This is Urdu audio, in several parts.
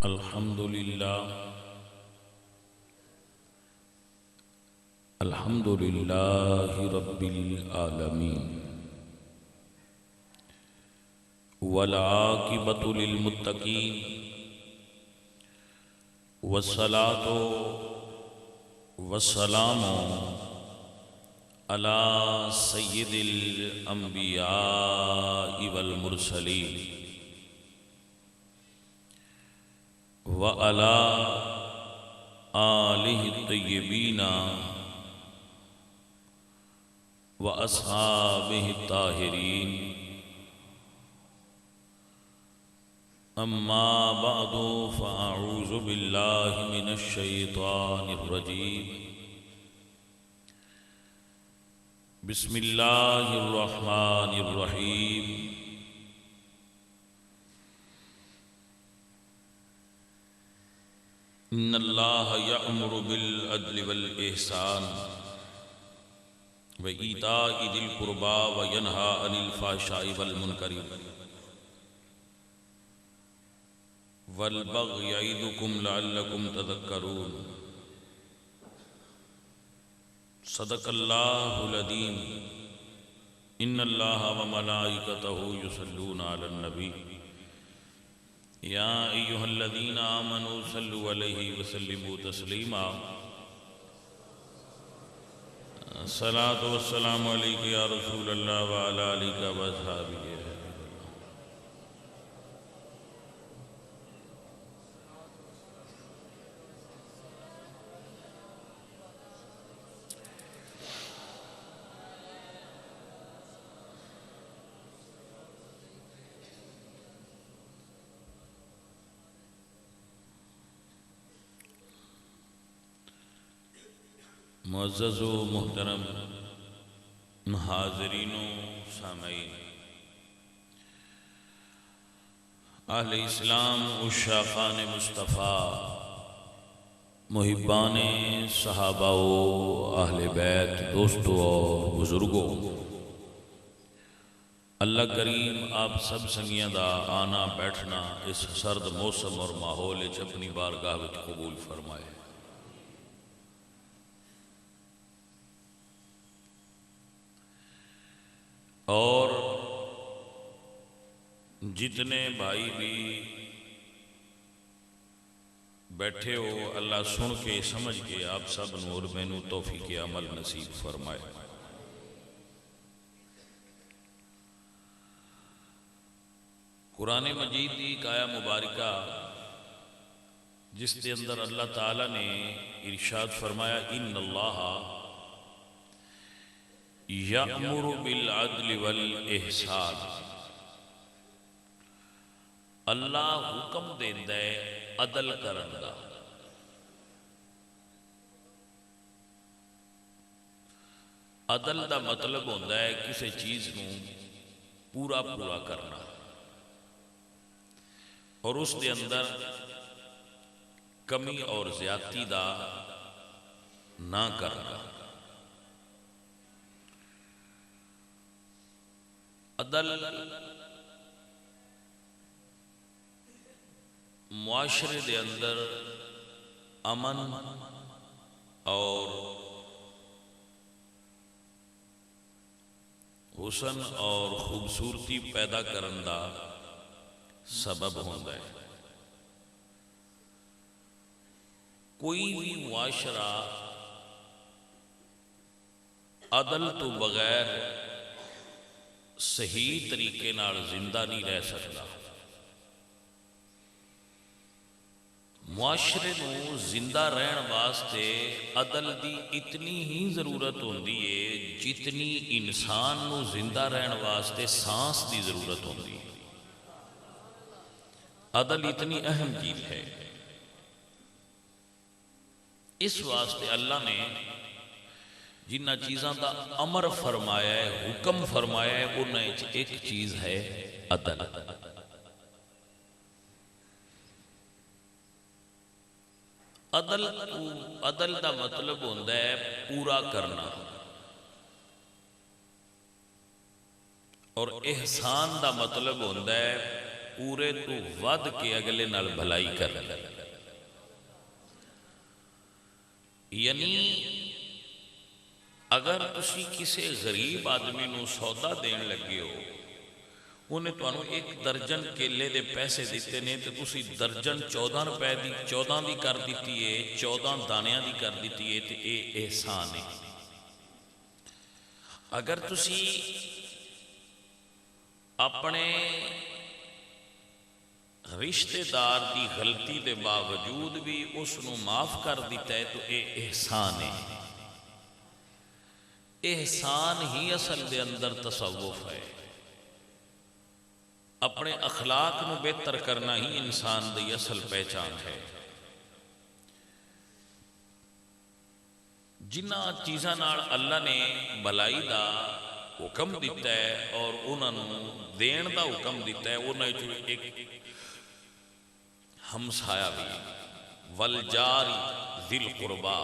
الحمد لله الحمد لله رب العالمين والعاقبة للمتقين والصلاة والسلام على سيد الأنبياء والمرسلين وعلى آلہ الطیبین وأصحابہ الطاہرین اما بعد فاعوذ باللہ من الشیطان الرجیم بسم اللہ الرحمن الرحیم ان اللہ یأمر بالعدل والإحسان وإیتاء ذی القربى وینہی عن الفحشاء والمنکر والبغی یعظکم لعلکم تذکرون صدق اللہ العظیم ان اللہ وملائکتہ یصلون علی النبی یا ایہا الذین آمنوا صلوا علیہ وسلموا تسلیما الصلاۃ والسلام علیک یا رسول اللہ وعلی آلک واصحابہ معزز و محترم حاضرین و سامعین، اہل اسلام، عشاقان مصطفیٰ، محبان صحابہ و اہل بیت، دوستو اور بزرگوں، اللہ کریم آپ سب سنگیاں دا آنا بیٹھنا اس سرد موسم اور ماحول اپنی بارگاہ وچ قبول فرمائے۔ اور جتنے بھائی بھی بیٹھے ہو، اللہ سن کے سمجھ کے آپ سب نور مینو توفیق عمل نصیب فرمائے۔ قرآن مجید کی ایک آیہ مبارکہ جس کے اندر اللہ تعالیٰ نے ارشاد فرمایا ان اللہ یأمر بالعدل والإحسان، اللہ حکم دیندا ہے عدل کرن دا۔ عدل دا مطلب ہوندا ہے کسی چیز نو پورا پورا کرنا اور اس دے اندر کمی اور زیادتی دا نہ کرنا۔ عدل معاشرے دے اندر امن اور حسن اور خوبصورتی پیدا کرن دا سبب ہوندا ہے۔ کوئی بھی معاشرہ عدل تو بغیر صحیح طریقے نال زندہ نہیں رہ سکتا۔ معاشرے نو زندہ رہن واسطے عدل دی اتنی ہی ضرورت ہوندی ہے جتنی انسان نو زندہ رہن واسطے سانس دی ضرورت ہوندی ہے۔ عدل اتنی اہم چیز ہے، اس واسطے اللہ نے جنہ چیزاں دا امر فرمایا ہے، حکم فرمایا ہے، انہیں ایک چیز ہے عدل۔ عدل دا مطلب ہوتا ہے پورا کرنا، اور احسان دا مطلب ہوتا ہے پورے تو ود کے اگلے نال بھلائی کرنا. یعنی اگر تسی کسی غریب آدمی نو سودا دین لگے ہو، انہیں تو ایک درجن کیلے دے پیسے دیتے نے تو تسی درجن 14 روپے دی 14 دی کر دیتی ہے، 14 دانیاں دی کر دیتی ہے، تو اے احسان ہے. اگر تسی اپنے رشتہ دار دی غلطی دے باوجود بھی اس نو معاف کر دیتا ہے تو اے احسان ہے. احسان ہی اصل دے اندر تصوف ہے. اپنے اخلاق نو بہتر کرنا ہی انسان دی اصل پہچان ہے. جنہ چیزاں نال اللہ نے بلائی دا حکم دیتا ہے اور انہاں نو دین دا حکم دیتا ہے، انہاں جو ایک ہمسایہ بھی والجاری ذی القربا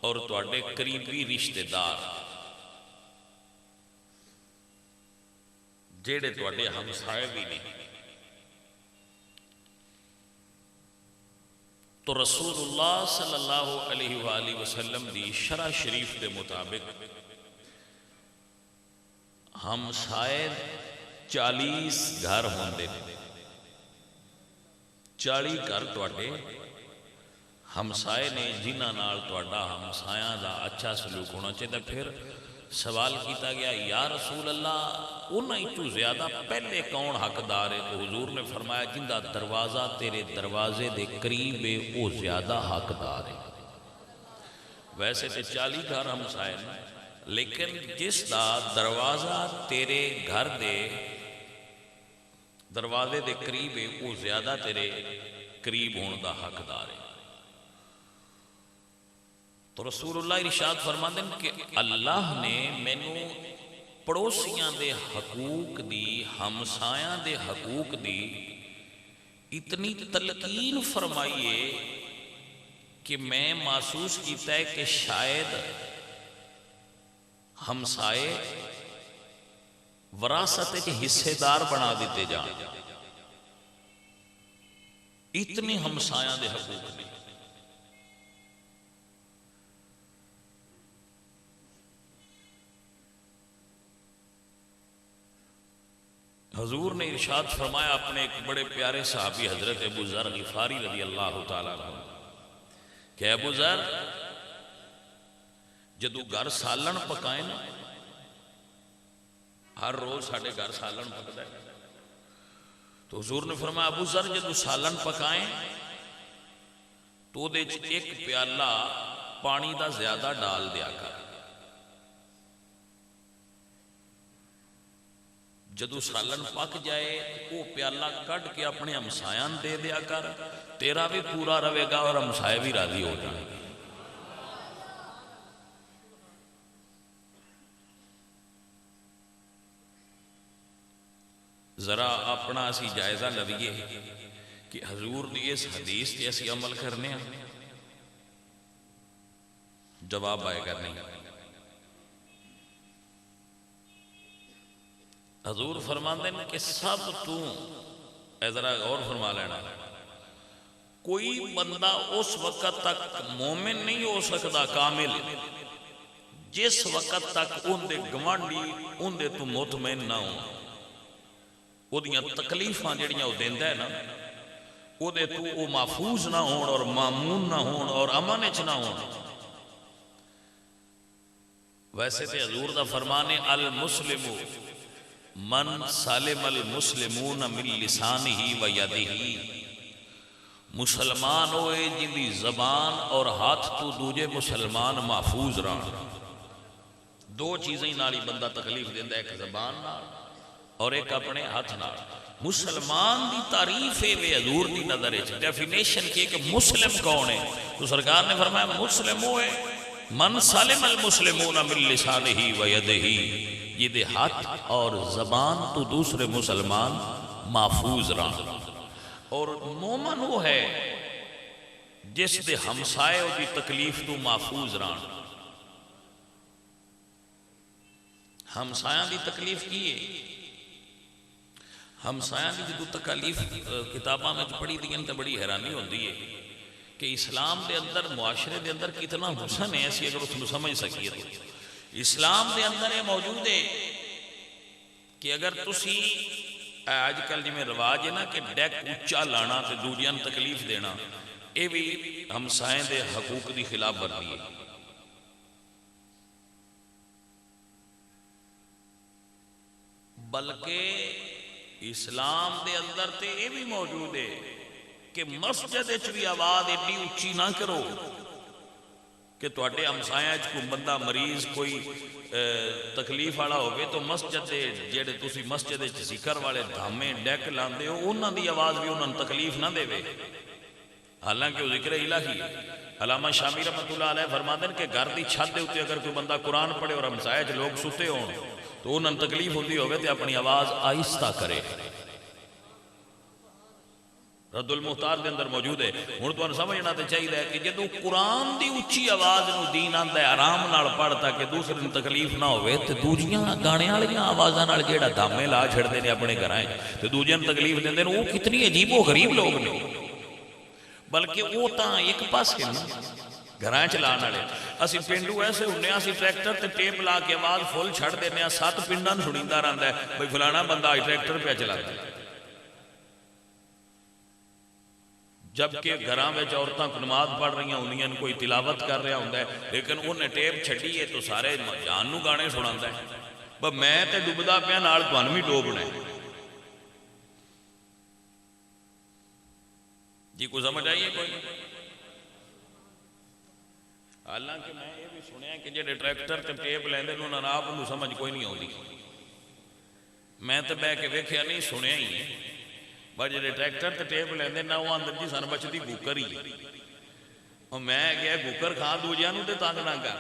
اور تواڈے قریبی رشتہ دار جیڑے تواڈے ہمسائے بھی نہیں. تو رسول اللہ صلی اللہ علیہ وآلہ وسلم دی شرع شریف دے مطابق ہمسائے 40 گھر ہوندے، 40 گھر تواڈے ہمسائے نے جنہ نال تواڈا ہمسایاں دا اچھا سلوک ہونا چاہیے. پھر سوال کیتا گیا یا رسول اللہ انہیں تو زیادہ پہلے کون حقدار ہے؟ تو حضور نے فرمایا جندہ دروازہ تیرے دروازے دے قریب ہے وہ زیادہ حقدار ہے. ویسے تے 40 گھر ہمسائے ہیں، لیکن جس دا دروازہ تیرے گھر دے دروازے دے قریب ہے وہ زیادہ تیرے قریب ہون دا حقدار ہے. تو رسول اللہ ارشاد فرماندے ہیں کہ اللہ نے مینوں پڑوسیاں دے حقوق دی، ہمسایاں دے حقوق دی اتنی تلقین فرمائیے کہ میں محسوس کیتا ہے کہ شاید ہمسائے وراثت کے حصے دار بنا دیتے جان. اتنی ہمسایاں دے حقوق دی. حضور نے ارشاد فرمایا اپنے ایک بڑے پیارے صحابی حضرت ابو ذر غفاری رضی اللہ تعالیٰ عنہ کہ ابو ذر جدو گھر سالن پکائیں نا، ہر روز ساڑھے گھر سالن پکتا ہے، تو حضور نے فرمایا ابو ذر جدو سالن پکائیں تو دے ایک پیالہ پانی دا زیادہ ڈال دیا کر. جدو سالن پک جائے وہ پیالہ کٹ کے اپنے ہمسایاں دے دیا کر، تیرا بھی پورا رہے گا اور ہمسائے بھی راضی ہو جائیں گے. ذرا اپنا اسی جائزہ لویے کہ حضور دی اس حدیث تے اسی عمل کرنے ہیں. جواب آئے گا نہیں. حضور فرماندے ہیں کہ سب تو اے ذرا غور فرما لینا، کوئی بندہ اس وقت تک مومن نہیں ہو سکتا کامل جس وقت تک ان دے گوانڈی ان دے تو مطمئن نہ ہوں. وہ دیاں تکلیفاں جڑیاں وہ دیندا ہے نا، وہ دے تو وہ محفوظ نہ ہون اور مامون نہ ہون اور امن وچ نہ ہون. ویسے تے حضور دا فرمانے المسلم من سالم المسلمون من لسانہ و یدہ، مسلمان ہوئے جن دی زبان اور ہاتھ تو دوجے مسلمان محفوظ رہن. دو چیزیں نالی بندہ تکلیف دیندہ، ایک زبان نال اور ایک اپنے ہاتھ نال. مسلمان دی تعریف ہے وے حضور دی نظر ہے ڈیفینیشن کی کہ مسلم کون ہے، تو سرکار نے فرمایا مسلم ہوئے من سالم المسلمون من لسانہ و یدہ، یہ دے ہاتھ اور زبان تو دوسرے مسلمان محفوظ رہن. اور مومن وہ ہے جس دے ہمسائے دی تکلیف تو محفوظ رہن. ہمسایاں دی تکلیف کی ہے؟ ہمسایاں کی جدو تکالیف کتاباں میں پڑھی دیں تو بڑی حیرانی ہوتی ہے کہ اسلام دے اندر معاشرے دے اندر کتنا حسن ہے، ایسی اگر اس کو سمجھ سکیے تو اسلام دے اندر یہ موجود ہے کہ اگر تسی آج کل جی میں رواج ہے نا کہ ڈیک اچا لانا تے دوجیاں تکلیف دینا، یہ بھی ہمسائیں دے حقوق دی خلاف ورزی ہے۔ بلکہ اسلام دے اندر تے یہ بھی موجود ہے کہ مسجد وچ بھی آواز ایڈی اچھی نہ کرو کہ تواڈے ہمسایاں وچ کوئی بندہ مریض کوئی تکلیف والا ہوگی تو مسجد دے جڑے تسی مسجد وچ ذکر والے دھامے ڈیک لاندے ہو انہاں دی آواز بھی انہاں تکلیف نہ دے، حالانکہ وہ ذکر الہی ہے۔ علامہ شامی رحمۃ اللہ علیہ فرماتے ہیں کہ گھر دی چھت دے اوتے اگر کوئی بندہ قرآن پڑھے اور ہمسائے وچ لوگ ستے ہون تو انہاں تکلیف ہوتی ہوگی تو اپنی آواز آہستہ کرے۔ رد المختار دے اندر موجود ہے۔ ہن تانوں سمجھنا تے چاہیے کہ جدوں قرآن دی اچھی آواز نو دین آندا ہے آرام نال پڑھتا کہ دوسرے نوں تکلیف نہ ہوے تے دوجیاں گانے والیاں آوازاں نال جیڑا دھامے لا چھڑدے نے اپنے گھراں تے دوجیاں نوں تکلیف دیندے نے، وہ کتنی عجیب و غریب لوگ نے۔ بلکہ وہ تاں ایک پاسے نا گھراں چلان والے، اسی پنڈو ایسے ہونے اسی ٹریکٹر تے ٹیپ لا کے آواز فل چھڑ دینے 7 پنڈاں نوں سنیندا رہندا ہے بھئی فلانا بندہ ٹریکٹر پہ چلاتا ہے، جبکہ گھراں وچ عورتاں نماز پڑھ رہی ہوندیاں کوئی تلاوت کر رہا ہوندا ہے، لیکن انہیں ٹیپ چھڈی ہے تو سارے جان نوں گانے سناندا ہے۔ بس میں تے ڈبدا پیا نال تانوں بھی ڈوبنا ہے۔ جی کوئی سمجھ آئیے کوئی؟ حالانکہ میں یہ بھی سنیا کہ جڑے ٹریکٹر تے ٹیپ لیندے نے انہاں آپ نوں سمجھ کوئی نہیں آتی، میں تے بہ کے ویکھیا نہیں سنیا ہی ہے۔ پر جڑے ٹریکٹر تے ٹیپ لیندے نہ وہ اندر جی سن بچدی گوکر ہی اور میں گیا گوکر کھا دوجیاں نوں تے تنگ نہ کر،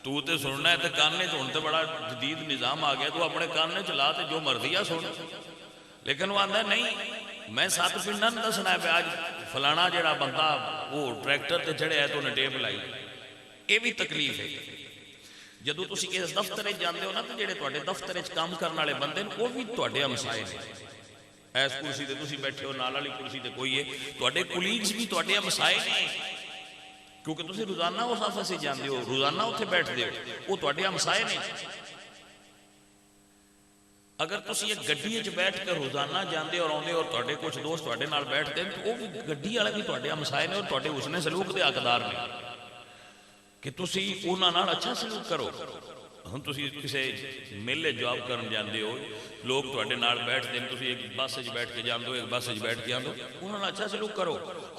تو تے سننا ہے تے کانے ہن تے بڑا جدید نظام آ گیا، تو اپنے کانے چلا تے جو مرضی آ سن، لیکن وہ آندا نہیں میں 7 پنڈاں نوں دسنا ہے پہ آج فلانا جڑا بندہ وہ ٹریکٹر تے چڑھیا ہے تو انہیں ٹیپ لائی، یہ بھی تکلیف ہے۔ جدو تسی کس دفتر جاندے ہو نا تو جڑے تواڈے دفتر وچ کام کرن والے بندے نے وہ بھی تواڈے ہمسائے نے، ایس کرسی تے تسی بیٹھے ہو نال والی کرسی تے کوئی ہے، تواڈے کولیگز بھی تواڈے ہمسائے نے، کیونکہ تسی روزانہ اس آفس سے جاندے ہو، روزانہ اتنے بیٹھدے ہو، وہ تواڈے ہمسائے نے۔ اگر تسی ایک گڈی وچ بیٹھ کر روزانہ جاندے اور آندے اور تواڈے کچھ دوست تواڈے نال بیٹھتے ہیں تو وہ بھی گڈی والے بھی تواڈے ہمسائے نے اور تواڈے حسن سلوک دے حقدار نے کہ تسی انہاں نال اچھا سلوک کرو۔ ہن تسی کسے میلے جاب کرن جاندے ہو، لوگ تواڈے نال بیٹھدے ہیں، تسی ایک بس وچ بیٹھ کے جاندے ہو، ایک بس وچ بیٹھ کے آندے ہو، انہاں نال اچھا سلوک کرو،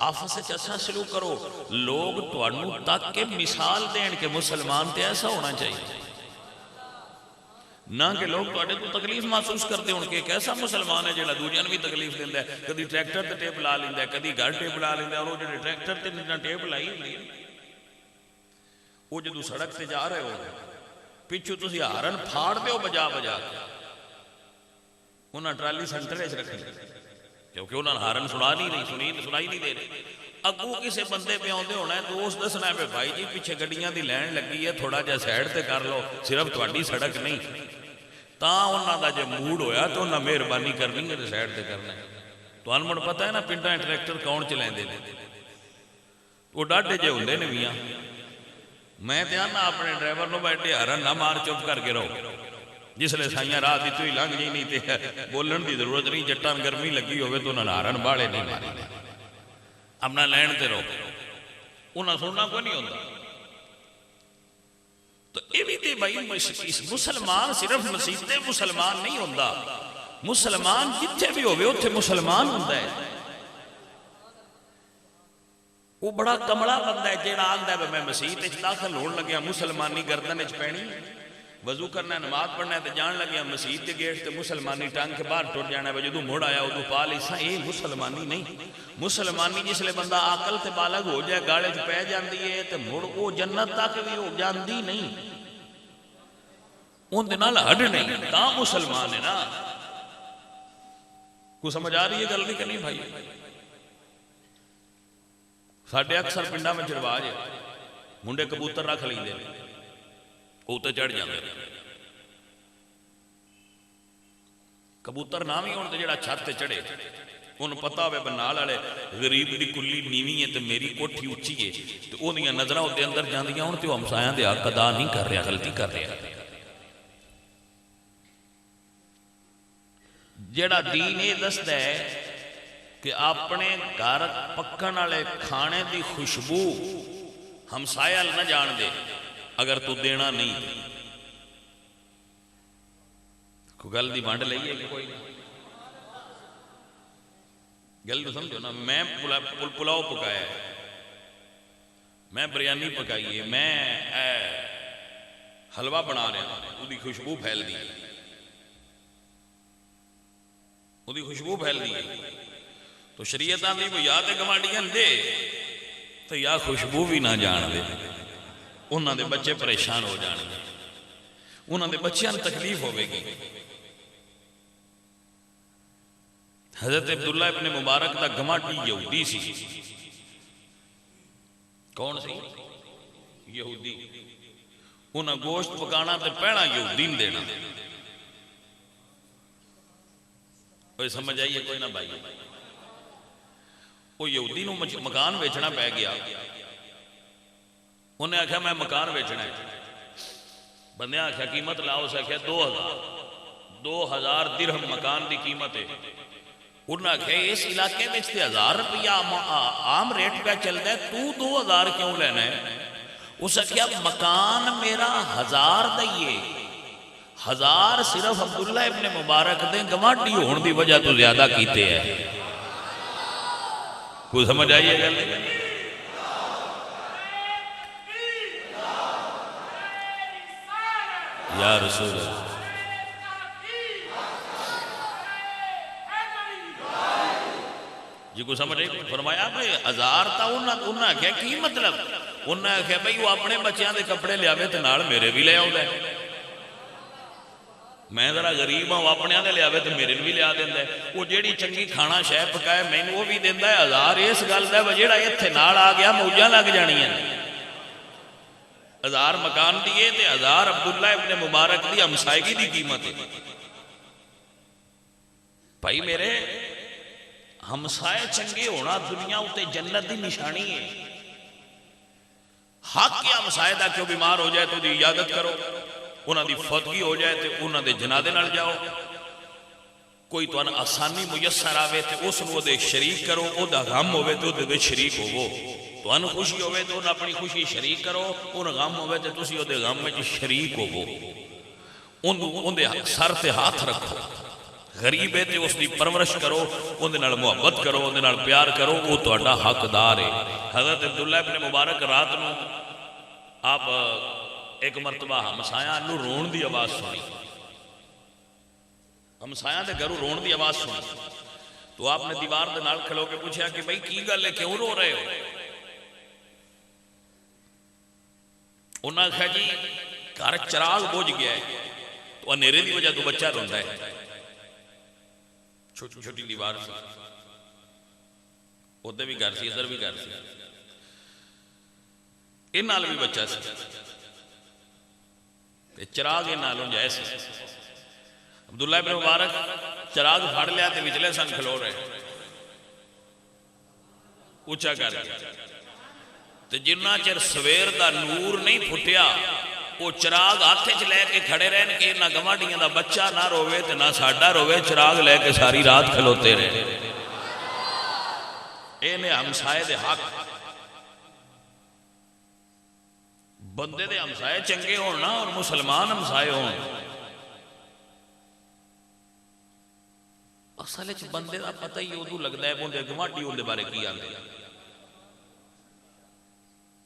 آفس وچ اچھا سلوک کرو، لوگ تانوں تک کے مثال دین کہ مسلمان تے ایسا ہونا چاہیے، نہ کہ لوگ تواڈے تو تکلیف محسوس کرتے ہون کہ ایک ایسا مسلمان ہے جڑا دوجیاں نوں بھی تکلیف دیندا ہے، کدی ٹریکٹر تے ٹیپ لا لیندا ہے، کدی گھر ٹیپ لا لیندا ہے، اور وہ جڑے ٹریکٹر تے نہ ٹیپ لائی ہوندی ہے وہ جدوں سڑک تے جا رہے ہو پچھو تسی ہارن پھاڑ دیو بجا بجا کے، انہاں ٹرالی سینٹر وچ رکھنی کیونکہ انہاں ہارن سنائی نہیں دے رہے، اگوں کسے بندے پہ آندے ہونا ہے تو اس دسنا ہے بھائی جی پیچھے گڈیاں دی لائن لگی ہے تھوڑا جہا سائڈ تے کر لو، صرف تواڈی سڑک نہیں، تاں انہاں دا جے موڈ ہویا تو انہاں مہربانی کرنی ہے سائڈ تے کرنا ہے۔ تانوں مڑ پتہ ہے نا پنڈاں ٹریکٹر کون چلیندے نے، وہ ڈاڈے جے ہوندے نے میاں، میں تے آنا اپنے ڈرائیور نوں بیٹھے ہارن نہ مار چپ کر کے رہو، جس لے سائیاں راہ دی تو ہی لنگ جی نہیں تے بولن دی ضرورت نہیں، جٹاں گرمی لگی ہوئے تو انہاں ہارن باڑے نہیں ماری، اپنا لین تے رہو، انہاں سننا کوئی نہیں ہوتا۔ تو یہ بھی تے بھائی مسلمان صرف مسیحتے مسلمان نہیں ہوتا، مسلمان جتھے بھی ہوئے اتھے مسلمان ہوتا ہے۔ وہ بڑا کمڑا بندہ ہے جیڑا آندا ہے میں مسیحت وچ داخل ہون لگیا مسلمانی گردن وچ پینی، وضو کرنا ہے نماز پڑھنا ہے تے جان لگیا مسیحت کے گیٹ تے مسلمانی ٹانگ کے باہر ٹر جانا ہے، جدوں مڑ آیا ادو پا لی سا، یہ مسلمانی نہیں۔ مسلمانی جس لئے بندہ عقل تے بالغ ہو جائے گاڑے چ پہ جاندی ہے تے مڑ وہ جنت تک بھی ہو جاندی نہیں، ان دے نال ہڈ نہیں، تاں مسلمان ہے نا۔ کو سمجھ آ رہی ہے گل نہیں کہ نہیں بھائی؟ ساڈے اکثر پنڈاں وچ رواج ہے منڈے کبوتر رکھ لیندے نے، اوتے چڑھ جاندے نے، کبوتر نہ بھی ہون تے جڑا چھت تے چڑھے انہوں پتا ہوئے بنال والے غریب دی کلی نیوی ہے تے میری کوٹھی اچھی ہے تو انہیاں نظرہ ہوتے اندر جاندیاں ہون تے وہ ہمسایاں دے حق ادا نہیں کر رہا، غلطی کر رہا۔ جڑا دین یہ دستا ہے کہ اپنے گھر پکن والے کھانے دی خوشبو ہمسایہ نہ جان دے اگر تو دینا نہیں دے۔ کوئی گل دی بانڈ لئیے کہ کوئی نہیں؟ گل تو سمجھو نا، میں پلاؤ پکایا ہے، میں بریانی پکائی ہے، میں حلوہ بنا رہا ہوں، وہ خوشبو پھیل دی، وہ خوشبو پھیل دی، تو شریعت آندھی کو یا تے گوانڈیاں دے تو یا خوشبو بھی نہ جان دے، انہاں دے بچے پریشان ہو جان گے، انہاں دے بچیاں تکلیف ہوئے گی۔ حضرت عبداللہ ابن مبارک دا گماٹی یہودی سی۔ کون سی؟ یہودی۔ انہاں گوشت پکانا تے پہنا یہودی نے دینا۔ کوئی سمجھ آئیے کوئی نہ بھائی؟ وہ یہودی نو مکان بیچنا پہ گیا، انہیں آکھا میں مکان بیچنا ہے، بندے آکھا قیمت لاؤ سے آکھا 2000 درہم مکان دی قیمت ہے۔ انہوں نے آکھا اس علاقے میں 1000 روپیہ عام ریٹ پہ چلتا ہے، تو 2000 کیوں لینا ہے؟ اس آکھا مکان میرا 1000 دئیے، 1000 صرف عبداللہ ابن مبارک دیں گماٹی ہون دی وجہ تو زیادہ کیتے ہیں۔ کوئی سمجھ آئیے گا؟ یا رسول اللہ جی کو سمجھ رہے فرمایا بھئی 1000 تا انہوں نے کیا کی مطلب؟ انہوں نے کہا بھئی وہ اپنے بچیاں دے کپڑے لے آوے تو نال میرے بھی لے آؤ دے، میں ذرا غریب ہوں اپنے دے لے آوے تو میرے بھی لے آ دیں دے، وہ جیڑی چنگی کھانا شے پکائے میں وہ بھی دیں دے۔ 1000 اس گل دے وہ جیڑا یہ تھے نال آ گیا موجہ لگ جانی ہیں۔ 1000 مکان دیئے تے 1000 عبداللہ ابن مبارک دی ہمسائیگی دی قیمت ہے۔ بھائی میرے ہمسائے چنگے ہونا دنیا ہوتے جنت دی نشانی ہے۔ حق کیا ہمسائے دا کیوں بیمار ہو جائے تو دی عیادت کرو، انہاں دی فوتگی ہو جائے تو انہاں دے جنازے نال جاؤ، کوئی تو آسانی میسر آوے تو اس نو دے شریک کرو، او دا غم ہوئے تو دے شریک ہوو، تو ان خوشی ہوئے تو انہاں اپنی خوشی شریک کرو، ان غم ہوئے تو تسی او دے غم میں شریک ہوو، ان دے سر تے ہاتھ رکھو، غریب ہے تے اس دی پرورش کرو، ان دے نال محبت کرو، ان دے نال پیار کرو، وہ تو اڈا حقدار ہے۔ حضرت عبداللہ ابن مبارک رات نو آپ ایک مرتبہ ہمسایاں نو رون دی آواز سنی، ہمسایاں دے گھروں رون دی آواز سنی، تو آپ نے دیوار دے نال کھلو کے پوچھا کہ بھئی کی گل ہے کیوں رو رہے ہو؟ انہاں کہا جی گھر چراغ بوجھ گیا ہے تو انیرے دی وجہ تو بچہ روندا ہے، چھوٹی چھوٹی دیوار سے ادھر بھی گھر سی ادھر بھی گھر سی، ان نال بھی بچہ سی، چراغ ان نالوں جائے سی۔ عبداللہ ابن مبارک چراغ پھاڑ لیا تے وچلے سن کھلو رہے، اونچا کر گیا تے جنہ چر سویر دا نور نہیں پھٹیا وہ چراغ ہاتھے چ لے کے کھڑے رہن کہ نہ گوانڈیاں دا بچہ نہ روے تے نہ ساڈا روے، چراغ لے کے ساری رات کھلوتے رہے۔ اے نے ہمسائے دے حق، بندے دے ہمسائے چنگے ہونا اور مسلمان ہمسائے ہون، اصل وچ بندے دا پتہ ہی ادو لگدا ہے بندے گوانڈی اون دے بارے کی آندے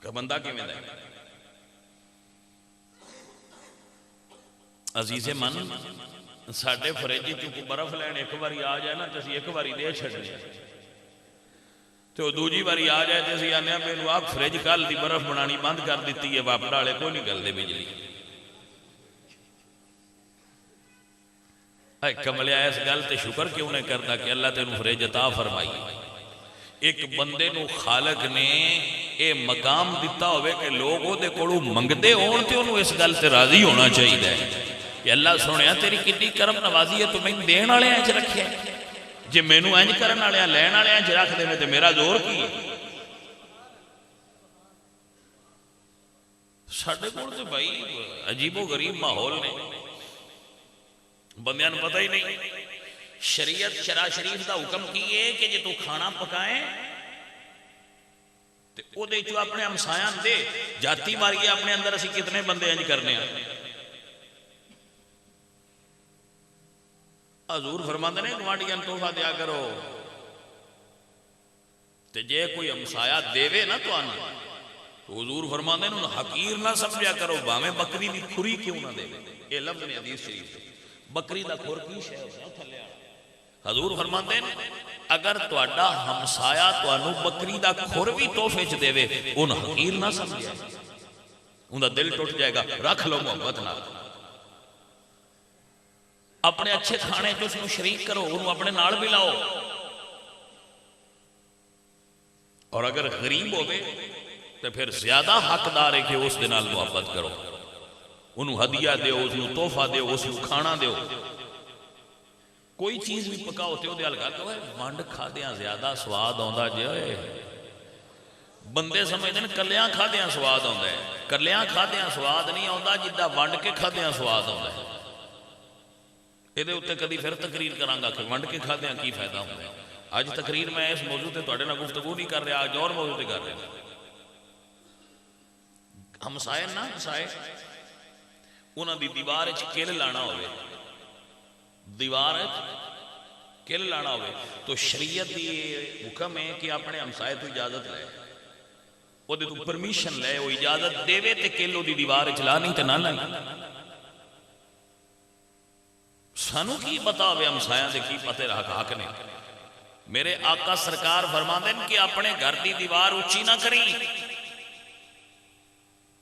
کہ بندہ کیویں دا ہے۔ عزیز من ساڈے فریج چوں برف لین ایک باری آ جائے نا تے اسی ایک باری دے چھڈنے، تو دوجی باری آ جائے تے اسی آنے مینوں آپ فریج کل دی برف بنانی بند کر دیتی ہے، واپس ڈالے کوئی نہیں گل دے بجلی۔ اے کملیا اس گل تے شکر کیوں نہیں کرتا کہ اللہ تینوں فریج عطا فرمائی۔ ایک بندے نو خالق نے اے مقام دیتا ہوئے کہ لوگ او دے کولوں منگدے ہون تے انہوں اس گل تے راضی ہونا چاہیے۔ کہ اللہ سونے تیری کتنی کرم نوازی ہے تو میں دین والے انج رکھے جی مینوں انج کرن والے لین والے انج رکھ دے تے میرا زور کی ہے ساڈے کول تے بھائی عجیب و غریب ماحول نے بندیاں نوں پتہ ہی نہیں شریعت شرع شریف دا حکم کی ہے کہ جے تو کھانا پکائیں تے او دے چوں اپنے ہمسایاں دے جاتی ماریے اپنے اندر اسی کتنے بندے انج کرنے ہیں حضور فرماندے نے گوانڈیاں تحفہ دیا کرو تے جے کوئی ہمسایا دے نا تانوں تو حضور فرماندے نے حقیر نہ سمجھا کرو بھاویں بکری دی کھری کیوں نہ دے اے لفظ نے حدیث شریف بکری دا کھر کی شے ہے تھلے حضور فرماندے نے اگر تہاڈا ہمسایا تانوں بکری دا کھر بھی تحفے چ دے اون حقیر نہ سمجھیا اوندا دل ٹوٹ جائے گا رکھ لو محبت نال اپنے اچھے کھانے جو اس میں شریک کرو انہوں اپنے نال بھی لاؤ اور اگر غریب ہوگے تو پھر زیادہ حقدار ہے کہ اس دے نال محبت کرو انہوں ہدیہ دیو اس نو تحفہ دیو اس نو کھانا دیو کوئی چیز بھی پکاؤ تے دے الگا کہ وانڈ کھا دیاں زیادہ سواد آندا جائے بندے سمجھتے ہیں کلیاں کھا دیاں سواد آندا ہے کلیاں کھا دیاں سواد نہیں آندا جدہ وانڈ کے کھا دیاں سواد آندا ہے یہ اتنے کدی پھر تقریر کرانگا کہ ونڈ کے کھا دیاں کی فائدہ ہوتا ہے آج تقریر میں اس موضوع تے تواڈے نال گفتگو نہیں کر رہا آج اور موضوع تے کر رہا ہمسائے نہ ہمسائے انہاں دی دیوار وچ کل لانا ہوئے دیوار وچ کل لانا ہوئے تو شریعت دی حکم ہے کہ اپنے ہمسائے تو اجازت لے او دے تو پرمیشن لے او اجازت دے تے کل او دی دیوار وچ لا نہیں تے نہ لائی سانو کی پتا ہوئے ہمسایاں دے کی پتے حق نے میرے آقا سرکار فرماندے کہ اپنے گھر دی دیوار اونچی نہ کریں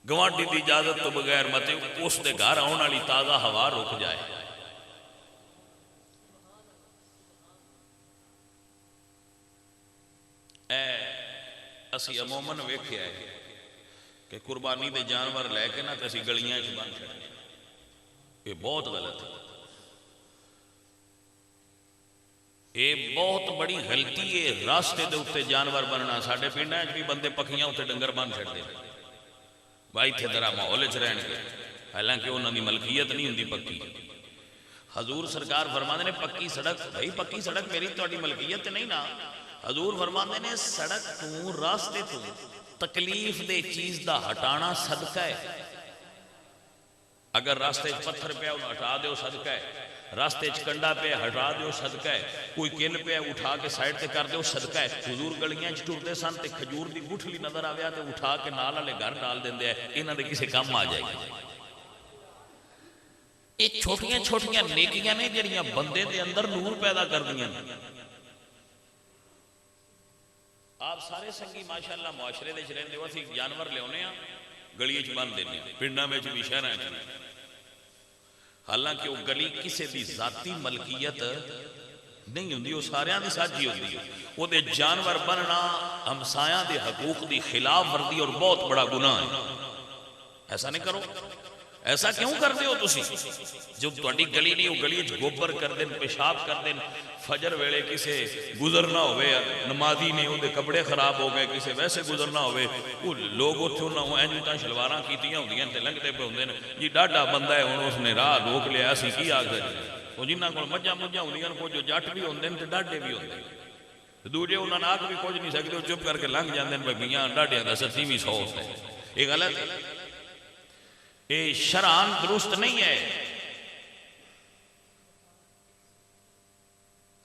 گوانڈی دی اجازت تو بغیر مت اس دے گھر آن والی تازہ ہوا رک جائے اسی عموماً ویکھیا ہے کہ قربانی دے جانور لے کے نہ اسی گلیاں چ بن چھڑنے یہ بہت غلط ہے یہ بہت بڑی غلطی ہے راستے دے اتنے جانور بننا ساڈے پنڈاں وچ بھی بندے پکھیاں اتنے ڈنگر بن چھڑدے بھائی اتنے ذرا ماحول وچ رہن گے حالانکہ انہاں دی ملکیت نہیں ہوندی پکی حضور سرکار فرماندے نے پکی سڑک بھائی پکی سڑک میری تہاڈی ملکیت نہیں نا حضور فرماندے نے سڑک تو راستے تو تکلیف دے چیز دا ہٹانا صدقہ ہے اگر راستے پتھر پہ انہوں ہٹا دیو صدقہ ہے راستے کنڈا پہ ہٹا دیو صدقہ ہے کوئی کل پہ اٹھا کے سائڈ تے کر دیو صدقہ ہے حضور گلیاں ٹرتے سن تے کھجور دی گٹھلی نظر آیا تے اٹھا کے نال والے گھر ڈال دیندے ہیں انہاں دے کسے کام آ جائے گی یہ چھوٹیاں چھوٹیاں نیکیاں نے جڑیاں بندے دے اندر نور پیدا کر دیاں آپ سارے سنگی ماشاءاللہ معاشرے دے رہندے ہو اسی جانور لیاونے ہاں گلیاں چ بن دینے پنڈاں وچ بھی شہراں وچ حالانکہ وہ گلی کسی دی ذاتی ملکیت نہیں ہوندی وہ ساریاں دی ساجی ہوندی ہے وہ دے جانور بننا ہمسایاں دے حقوق دی خلاف ورزی اور بہت بڑا گناہ ہے ایسا نہیں کرو ایسا کیوں کرتے ہو تسی جو تہاڈی گلی نہیں وہ گلی وچ گوبر کر دین پیشاب کر دین فجر ویلے کسے گزرنا ہوئے نمازی نے اون دے کپڑے خراب ہو گئے کسے ویسے گزرنا ہوئے وہ لوگ اوتھے انہاں اینج تاں شلواراں کیتیاں ہوندیاں تے لنگدے پے ہوندے نے جی ڈاڈا بندہ ہے ہن اس نے راہ روک لیا اسی کی آکھدے او جنہاں کول مجھاں مجھاں ہوندیاں کو جو جٹ بھی ہوندے تے ڈاڈے بھی ہوندے دوجے انہاں نال بھی کچھ نہیں سکدے چپ کر کے لنگ جاندے نے بھئی میاں ڈاڈیاں دا سچی بھی سو ہے یہ غلط ہے یہ شرعاً درست نہیں ہے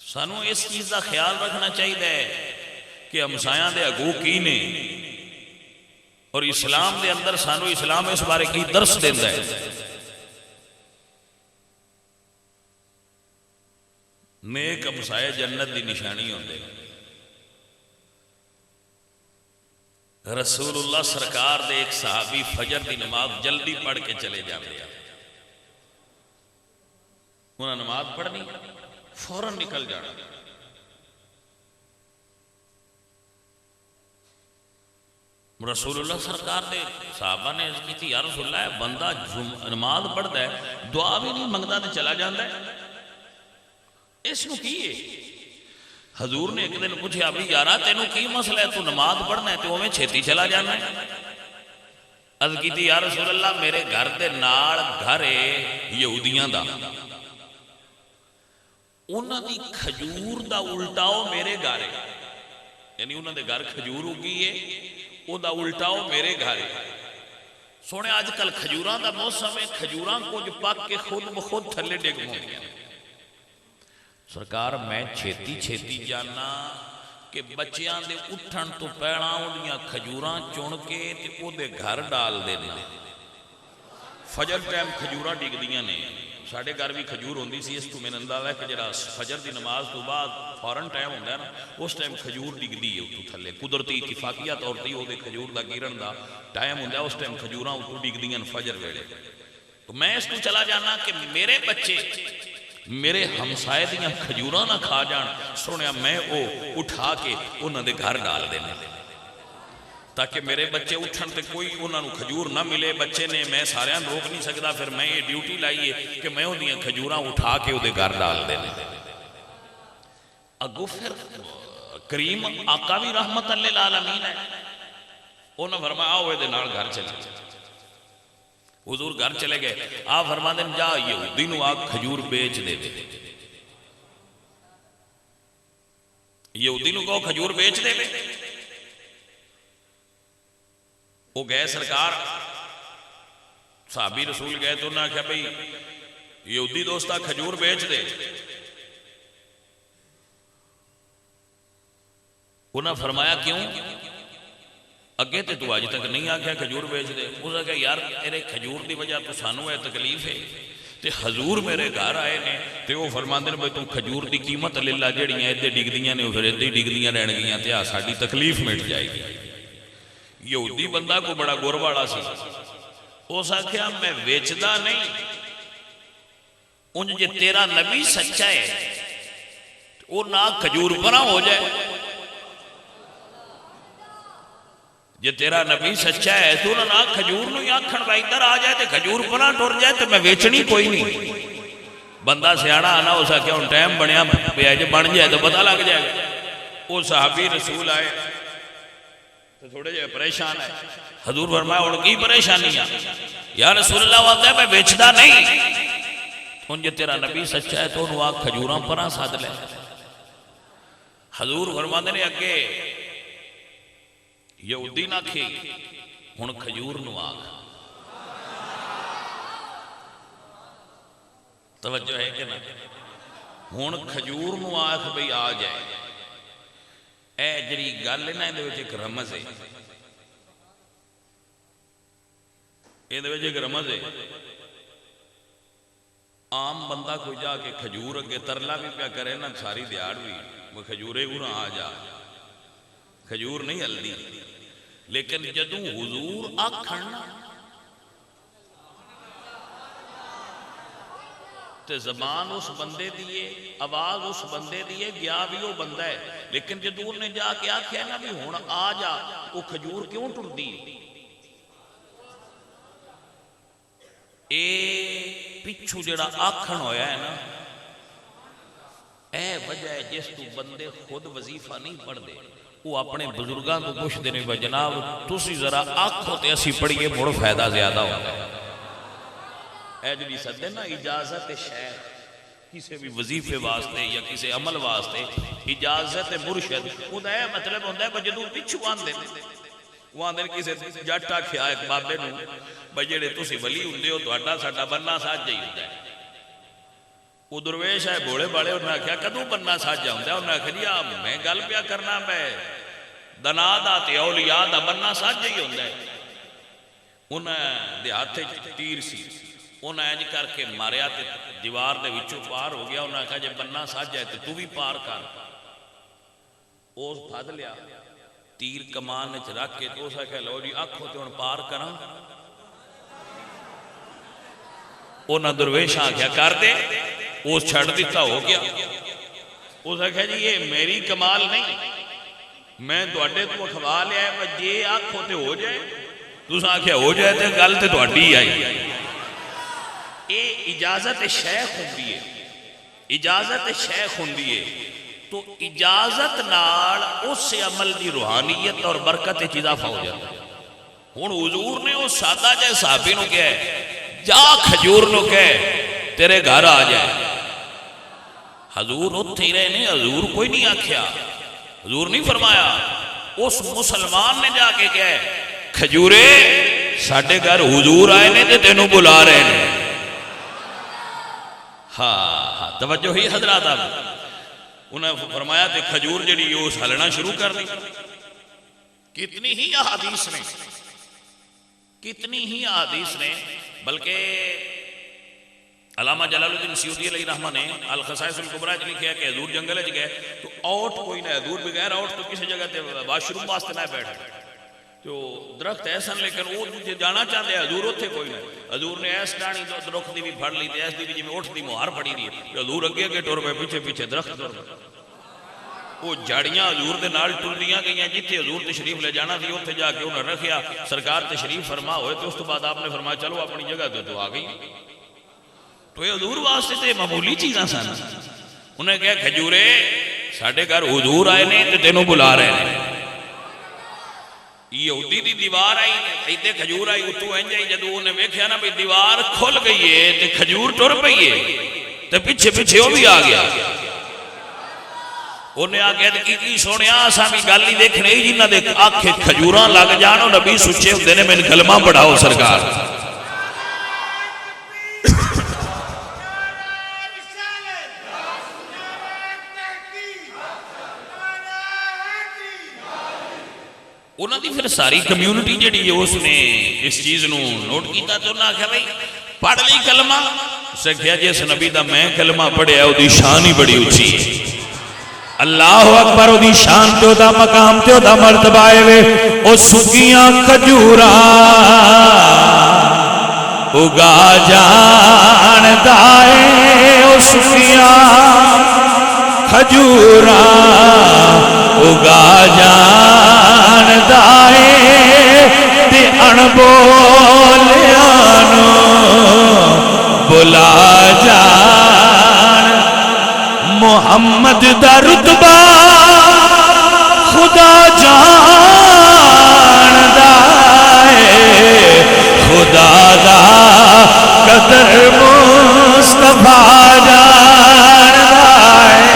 سانو اس چیز کا خیال رکھنا چاہیے کہ ہمسایاں دے حقوق کی نے اور اسلام دے اندر سانو اسلام اس بارے کی درس دیندا ہے نیک ہمسائے جنت دی نشانی ہوندے رسول اللہ سرکار دے ایک صحابی فجر دی نماز جلدی پڑھ کے چلے جاندے ہیں انہاں نماز پڑھنی فوراً نکل جانا رسول اللہ سرکار دے صحابہ نے عرض کی تھی یا رسول اللہ بندہ نماز پڑھتا ہے دعا بھی نہیں منگتا تو چلا جاتا ہے اس نو کی ہے؟ حضور نے ایک دن پوچھا بھی یارا تینوں کی مسئلہ ہے تو نماز پڑھنا ہے تو ہمیں چھیتی چلا جانا ہے؟ عرض کی تھی یا رسول اللہ میرے گھر دے نال گھر ہے یہودیاں دا انہاں دی کھجور دا الٹاؤ میرے گھر ہے یعنی انہاں دے گھر کھجور اگی ہے او دا الٹاؤ میرے گھر ہے سونے آج کل کھجوراں دا موسم ہے کھجوراں کو جو پاک کے خود بخود تھلے ڈگ گیا سرکار میں چھیتی چھیتی جانا کہ بچیاں دے اٹھن تو پیڑاں انہیاں کھجوراں چون کے تے او دے گھر ڈال دے دے فجر ٹائم کھجوراں ڈگ دیاں نے ساڑھے گھر بھی کھجور ہوندی سی اس تو میں اندازہ ہے کہ جڑا فجر دی نماز تو بعد فوراں ٹائم ہوندا ہے نا اس ٹائم کھجور ڈگ دی ہے اتو تھلے قدرتی اتفاقیہ طور تے او دے کھجور دا گرن دا ٹائم ہوندا ہے اس ٹائم کھجوراں اتو ڈگ دیاں فجر ویلے تو میں اس تو چلا جانا کہ میرے بچے میرے ہمسائے دیاں کھجوراں نہ کھا جان سنیا میں او اٹھا کے انہاں دے گھر ڈال دینے تاکہ میرے بچے اٹھن تے کوئی انہاں نو کھجور نہ ملے بچے نے میں ساریاں روک نہیں سکتا پھر میں یہ ڈیوٹی لائیے کہ میں ان دیاں کھجوراں اٹھا کے دے گھر ڈال دینے اگو پھر کریم آقا بھی رحمت اللہ العالمین ہے انہاں فرمایا آؤ دے نال گھر چلے حضور گھر چلے گئے آپ فرما دیں جا یہودی نو آگ کھجور بیچ دے دے یہودی نو کہو کھجور بیچ دے دے وہ گئے سرکار صحابی رسول گئے تو انہوں نے کہا بھئی یہودی دوستا کھجور بیچ دے انہوں نے فرمایا کیوں اگے تے تو آج تک نہیں آگیا کھجور بیچ دے اس نے کہا یار میرے کھجور دی وجہ تو سانو ہے تکلیف ہے تے حضور میرے گھر آئے نے تے وہ فرماندے نے بھئی تو کھجور دی قیمت اللہ جڑیاں ایدے ڈگ دیاں نے پھر ایدے ڈگ دیاں رہن گیاں تے ساڈی تکلیف مٹ جائے گی یہودی بندہ کو بڑا گور والا سی اس آکھیا میں ویچدا نہیں انج جے تیرا نبی سچا ہے وہ نہ کھجور پرا ہو جائے جے تیرا نبی سچا ہے تو نہ کھجور نو یا کھڑ بائی در آ جائے تے کھجور پرا ٹر جائے تو میں ویچنی کوئی نہیں بندہ سیاڑا آنا ہو سکیا ان ٹائم بنیا بیاج بن جائے تو پتہ لگ جائے گا وہ صحابی رسول آئے تو تھوڑے جائے پریشان ہے حضور فرمایا ان کی پریشانی ہے یا رسول اللہ وقت ہے میں بیچدا نہیں ان جے تیرا نبی سچا ہے تو انہوں آگ کھجوراں پرا ساتھ لے حضور فرماندے نے اگے یہودی نہ کھی ہن کھجور نو آگ توجہ ہے کہ نہ ہن کھجور نو آگ بھئی آ جائے اے جڑی گل نہ دے وچ ایک رمز ہے اے دے وچ ایک رمز ہے عام بندہ کوئی جا کے کھجور اگے ترلا بھی پیا کرے نا ساری دیہڑ بھی وہ کھجورے اُراں آ جا کھجور نہیں ہلدی لیکن جدوں حضور آکھن تے زبان اس بندے دیئے آواز اس بندے دیئے گیا بھی وہ بندہ ہے لیکن جدوں نے جا کے آکھیا نا بھی ہون آ جا وہ کھجور کیوں ٹر دی اے پچھو جڑا آکھن ہویا ہے نا اے وجہ ہے جس تو بندے خود وظیفہ نہیں پڑھ دے وہ اپنے بزرگاں کو پوچھ دینے با جناب تسی ذرا آنکھوں تے اسی پڑھئے بڑا فائدہ زیادہ ہوگا اے جلی سدے نا اجازت شیخ کسی بھی وظیفے واسطے یا کسی عمل واسطے اجازت مرشد خود ہے مطلب ہوندہ ہے بجدو پچھو آن دینے وہ آن دینے کسی جاٹا کھیا ایک بابے نو بجیڑے تسی ولی ہوندے ہو تو اڈا ساٹا بننا ساتھ جائی ہوندہ ہے وہ درویش ہے بوڑے بڑے انہوں نے کہا کدوں بننا ساتھ جاؤں انہوں نے کہا میں گل پیا کرنا میں دنادا تے اولیاء دا بننا ساتھ جائی ہوندہ ہے انہیں دے ہاتھے تیر سی انہیں اینج کر کے ماریا تے دیوار دے وچوں پار ہو گیا انہوں نے کہا جب بننا ساتھ جائے تو بھی پار کر اوز پھاد لیا تیر کمان نے رکھ کے تو اسے کہا لو جی آنکھوں تے انہیں پار کرا انہیں درویش آگیا کر دے اس چھڑ دیتا ہو گیا اسے کہا جی یہ میری کمال نہیں میں تواڈے تو اخوا لیا ہے جے آکھو تے ہو جائے تساں آکھیا ہو جائے تے گل تے تواڈی آئی اے اجازت شیخ ہوندی ہے اجازت شیخ ہوندی ہے تو اجازت نال اس عمل دی روحانیت اور برکت اضافہ ہو جاتا ہے ہن حضور نے وہ سادہ جائے صحابی نو کہا ہے جا کھجور نو کہے تیرے گھر آ جائے حضور اتھے ہی رہے نے حضور کوئی نہیں آکھیا حضور نہیں فرمایا اس مسلمان نے جا کے کہا ہے کھجورے ساڈے گھر حضور آئے نے تے تینوں بلا رہے ہیں ہاں توجہ ہی حضرات آپ انہیں فرمایا تے کھجور جڑی یہ ہلنا شروع کر دی کتنی ہی احادیث نے بلکہ علامہ جلال الدین سیوطی علیہ رحمہ نے الخصائص الکبریٰ لکھا ہے کہ حضور جنگل گئے تو اوٹ کوئی نہ حضور بغیر اوٹ تو کسی جگہ تے واش روم واسطے نہ بیٹھ تو درخت ایسا لیکن وہ جانا چاہتے ہیں حضور اتھے کوئی نہ حضور نے ایس ڈانی درخت دی بھی پھڑ لی ایس دی بھی جی میں اٹھ دی مہار پڑی دی ہے حضور اگے اگے ٹور پہ پیچھے پیچھے درخت ٹور پہ وہ جاڑیاں حضور دے نال ٹردیاں گئیاں جتھے حضور تشریف لے جانا تھی اتھے جا کے انہیں رکھیا سرکار تشریف فرما ہوئے تو اس تو بعد آپ نے فرمایا چلو اپنی جگہ تو آ گئی تو یہ حضور واسطے تے معمولی چیزاں سن انہیں کہا کھجورے ساڈے گھر حضور آئے نے تے تینوں بلا رہے ہیں یہودی دی دیوار آئی ایتے کھجور آئی اتو انجائی جدو انہیں ویکھیا نا بھی دیوار کھل گئی ہے تے کھجور ٹر پئی ہے تے پیچھے پیچھے وہ بھی آ گیا انہیں آگے کی سونے آسا بھی گل نہیں دیکھ رہی جنہ دیکھ آنکھیں کھجوراں لگ جانو نبی سچے ہوندے نے میں کلمہ پڑھاؤ سرکار انہوں نے پھر ساری کمیونٹی جڑی ہے اس نے اس چیز نو نوٹ کیتا تو انہوں نے کہا بھئی پڑھ لی کلمہ اسے کہا جیس نبی دا میں کلمہ پڑھے ہے دی شان ہی بڑی اچھی ہے اللہ اکبر دی شان تے دا مقام تے دا مرتبہ ہے او سکیاں کھجوراں اگا جان دائے او سکیاں کھجوراں اگا جان دائے تے ان بولیانو بلا جان محمد دا رتبہ خدا جان دائے خدا دا قدر مصطفیٰ جان دائے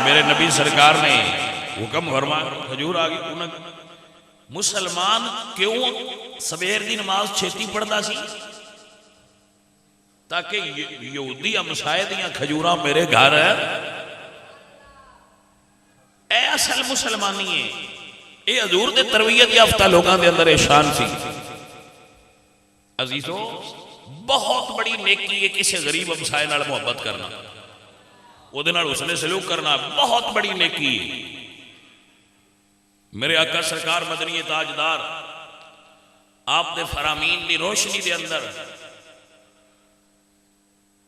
میرے نبی سرکار نے حکم فرمایا کھجور آگئی مسلمان کیوں سبیر دی نماز چھیتی پڑھتا سی تاکہ یہودی ہمسائے دیاں کھجوراں میرے گھر اے اصل مسلمانی ہے اے حضور دے تربیت یافتہ لوگاں دے اندر شان سی عزیزو بہت بڑی نیکی ہے کسی غریب ہمسائے نال محبت کرنا وہ دے نال حسن سلوک کرنا بہت بڑی نیکی ہے میرے آقا سرکار مدنی تاجدار آپ دے فرامین دی روشنی دے اندر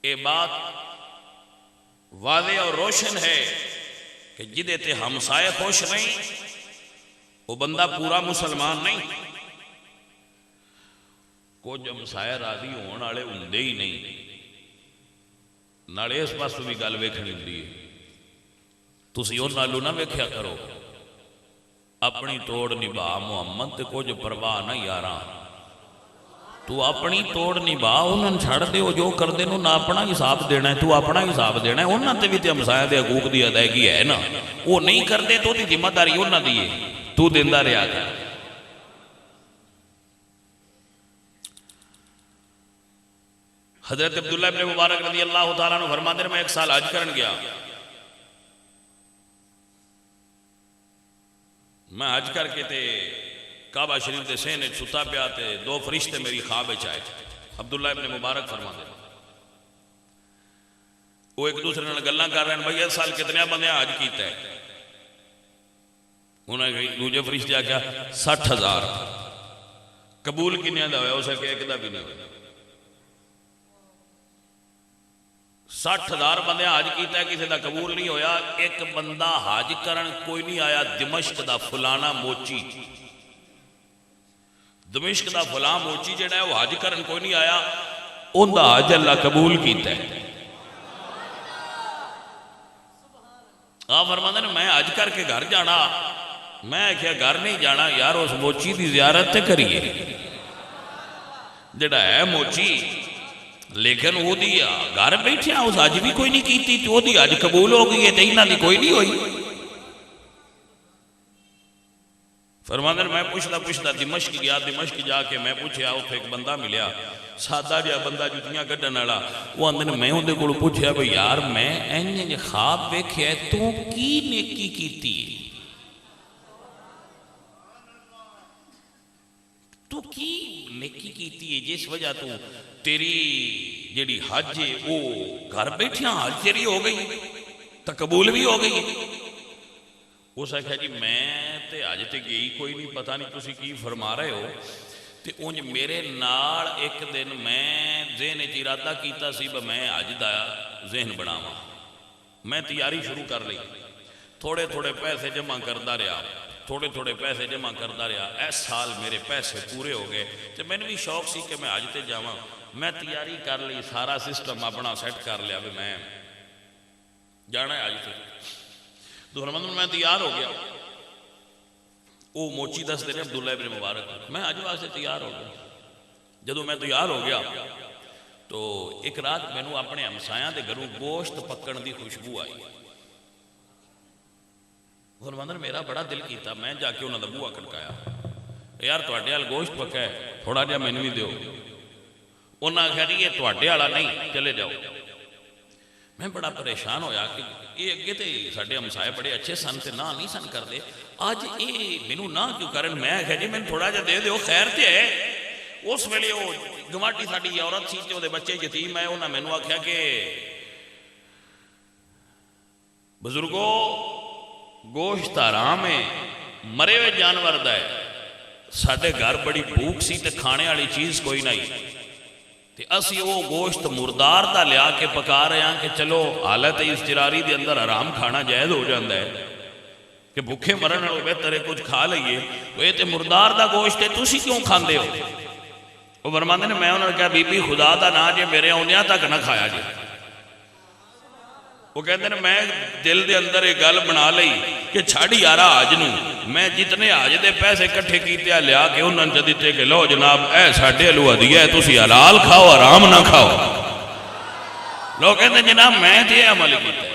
یہ بات واضح اور روشن ہے کہ جدے تے ہمسائے خوش نہیں وہ بندہ پورا مسلمان نہیں کچھ ہمسائے راضی ہون والے ہوندے ہی نہیں نالے اس پاس بھی گل ویکھنی ہوندی ہے تسی ان نالوں نہ ویکھیا کرو اپنی توڑ نبھا محمد تے کچھ پرواہ نہ یاراں تو اپنی توڑ نبھا انہوں چھڑ دے ہو جو کر دے نہ اپنا حساب دینا ہے تو اپنا حساب دینا ہے انہوں تے بھی تے ہمسایہ دے حقوق دی ادائیگی ہے نا وہ نہیں کر دے تو دی ذمہ داری انہوں دی تو دیندہ رہا گیا حضرت عبداللہ ابن مبارک رضی اللہ تعالیٰ عنہ فرماتے ہیں میں ایک سال حج کرن گیا میں حج کر کے تے کعبہ شریف دے سینے ستا پیا تے دو فرشتے میری خواب چائے عبداللہ ابن مبارک فرماتے ہیں وہ ایک دوسرے نے گلاں کر رہے ہیں بھائی اس سال کتنے بندے حج کیتا ہے انہوں نے دوجے فرشتے کیا 60,000 قبول کی نہیں دا ہویا اسے کہ ایک دا بھی نہیں ہویا 60,000 بندے حج کیتا ہے، کسی دا قبول نہیں ہویا. ایک بندہ حج کرن کوئی نہیں آیا، دمشق دا فلانا موچی، دمشق دا فلاں موچی جڑا ہے وہ حج کرن کوئی نہیں آیا، ان دا حج اللہ قبول کیتا ہے. آپ فرماتے ہیں میں حج کر کے گھر جانا، میں کیا گھر نہیں جانا یار، اس موچی دی زیارت تے کریے جڑا ہے موچی، لیکن وہ دی گھر بیٹھے اس حج بھی کوئی نہیں کیتی، تو وہ دی حج قبول ہو گئی ہے تے انہاں دی کوئی نہیں ہوئی. فرماتے ہیں میں پوچھتا دمشق گیا، دمشق جا کے میں پوچھیا، اتنے ایک بندہ ملیا سادہ جہا بندہ جتیاں کڈن والا. وہ آندے نے میں اندر کول پوچھیا بھئی یار میں این خواب ویکھیا ہے، تو کی نیکی کیتی ہے، تو کی نیکی کیتی ہے جس وجہ تو تیری جیڑی حج ہے وہ گھر بیٹھیاں حج تیری ہو گئی تو قبول بھی ہو گئی. اس آخیا جی میں تے حج تے گئی کوئی نہیں، پتہ نہیں تسی کی فرما رہے ہو. تے اونج میرے نال ایک دن میں ذہن وچ ارادہ کیتا سی کہ میں حج دا ذہن بناواں، میں تیاری شروع کر لی، تھوڑے تھوڑے پیسے جمع کرتا رہا، تھوڑے تھوڑے پیسے جمع کرتا رہا. اس سال میرے پیسے پورے ہو گئے تے مینوں بھی شوق سی کہ میں حج تے جاواں. میں تیاری کر لی، سارا سسٹم اپنا سیٹ کر لیا بھی میں جانا ہے حج تے. تو رمضان میں تیار ہو گیا، وہ موچی دس دن عبداللہ ابن مبارک، میں حج واسطے تیار ہو گیا. جدو میں تیار ہو گیا تو ایک رات مینوں اپنے ہمسایاں دے گھروں گوشت پکن دی خوشبو آئی. رمضان میرا بڑا دل کیتا، میں جا کے انہاں دا بوہا کھٹکایا، یار تواڈے وال گوشت پکا ہے، تھوڑا جہا مینوں بھی دیو. انہاں آخیا جی یہ تواڈے والا نہیں، چلے جاؤ. میں بڑا پریشان ہویا کہ یہ اگے تے ساڈے ہمسائے بڑے اچھے سن تے نہ نہیں سن کرتے، اج یہ مینوں نہ کیوں کرن. میں آخیا جی مینوں تھوڑا جہا دے دیو، خیر تے ہے. اس ویلے وہ گواٹی ساڈی عورت سی تے وہ بچے یتیم ہے، انہاں مینوں آخیا کہ بزرگو گوشت حرام ہے، مرے ہوئے جانور دا ہے، ساڈے گھر بڑی بھوک سی تے کھانے والی چیز کوئی نہیں، تے اسی وہ گوشت مردار دا لیا کے پکا رہے ہیں کہ چلو حالت اضطراری دے اندر حرام کھانا جائز ہو جاتا ہے کہ بھوکے مرن والوں بہتر ہے کچھ کھا لئیے. وہ تے مردار دا گوشت ہے، تسی کیوں کھاندے ہو؟ وہ فرماندے نے میں انہوں نے کہا بی بی خدا دا نا جے میرے آندیاں تک نہ کھایا جے. وہ کہتے ہیں میں دل دے اندر ایک گل بنا لئی کہ چھڑ یارا حج نو، میں جتنے حج دے پیسے کٹھے کیتے لیا کے انہوں نے دیتے کہ لو جناب اے ساڈے لو ہدیہ ہے، تسی حلال کھاؤ حرام نہ کھاؤ. لوگ کہتے ہیں جناب میں تے عمل کیتا ہے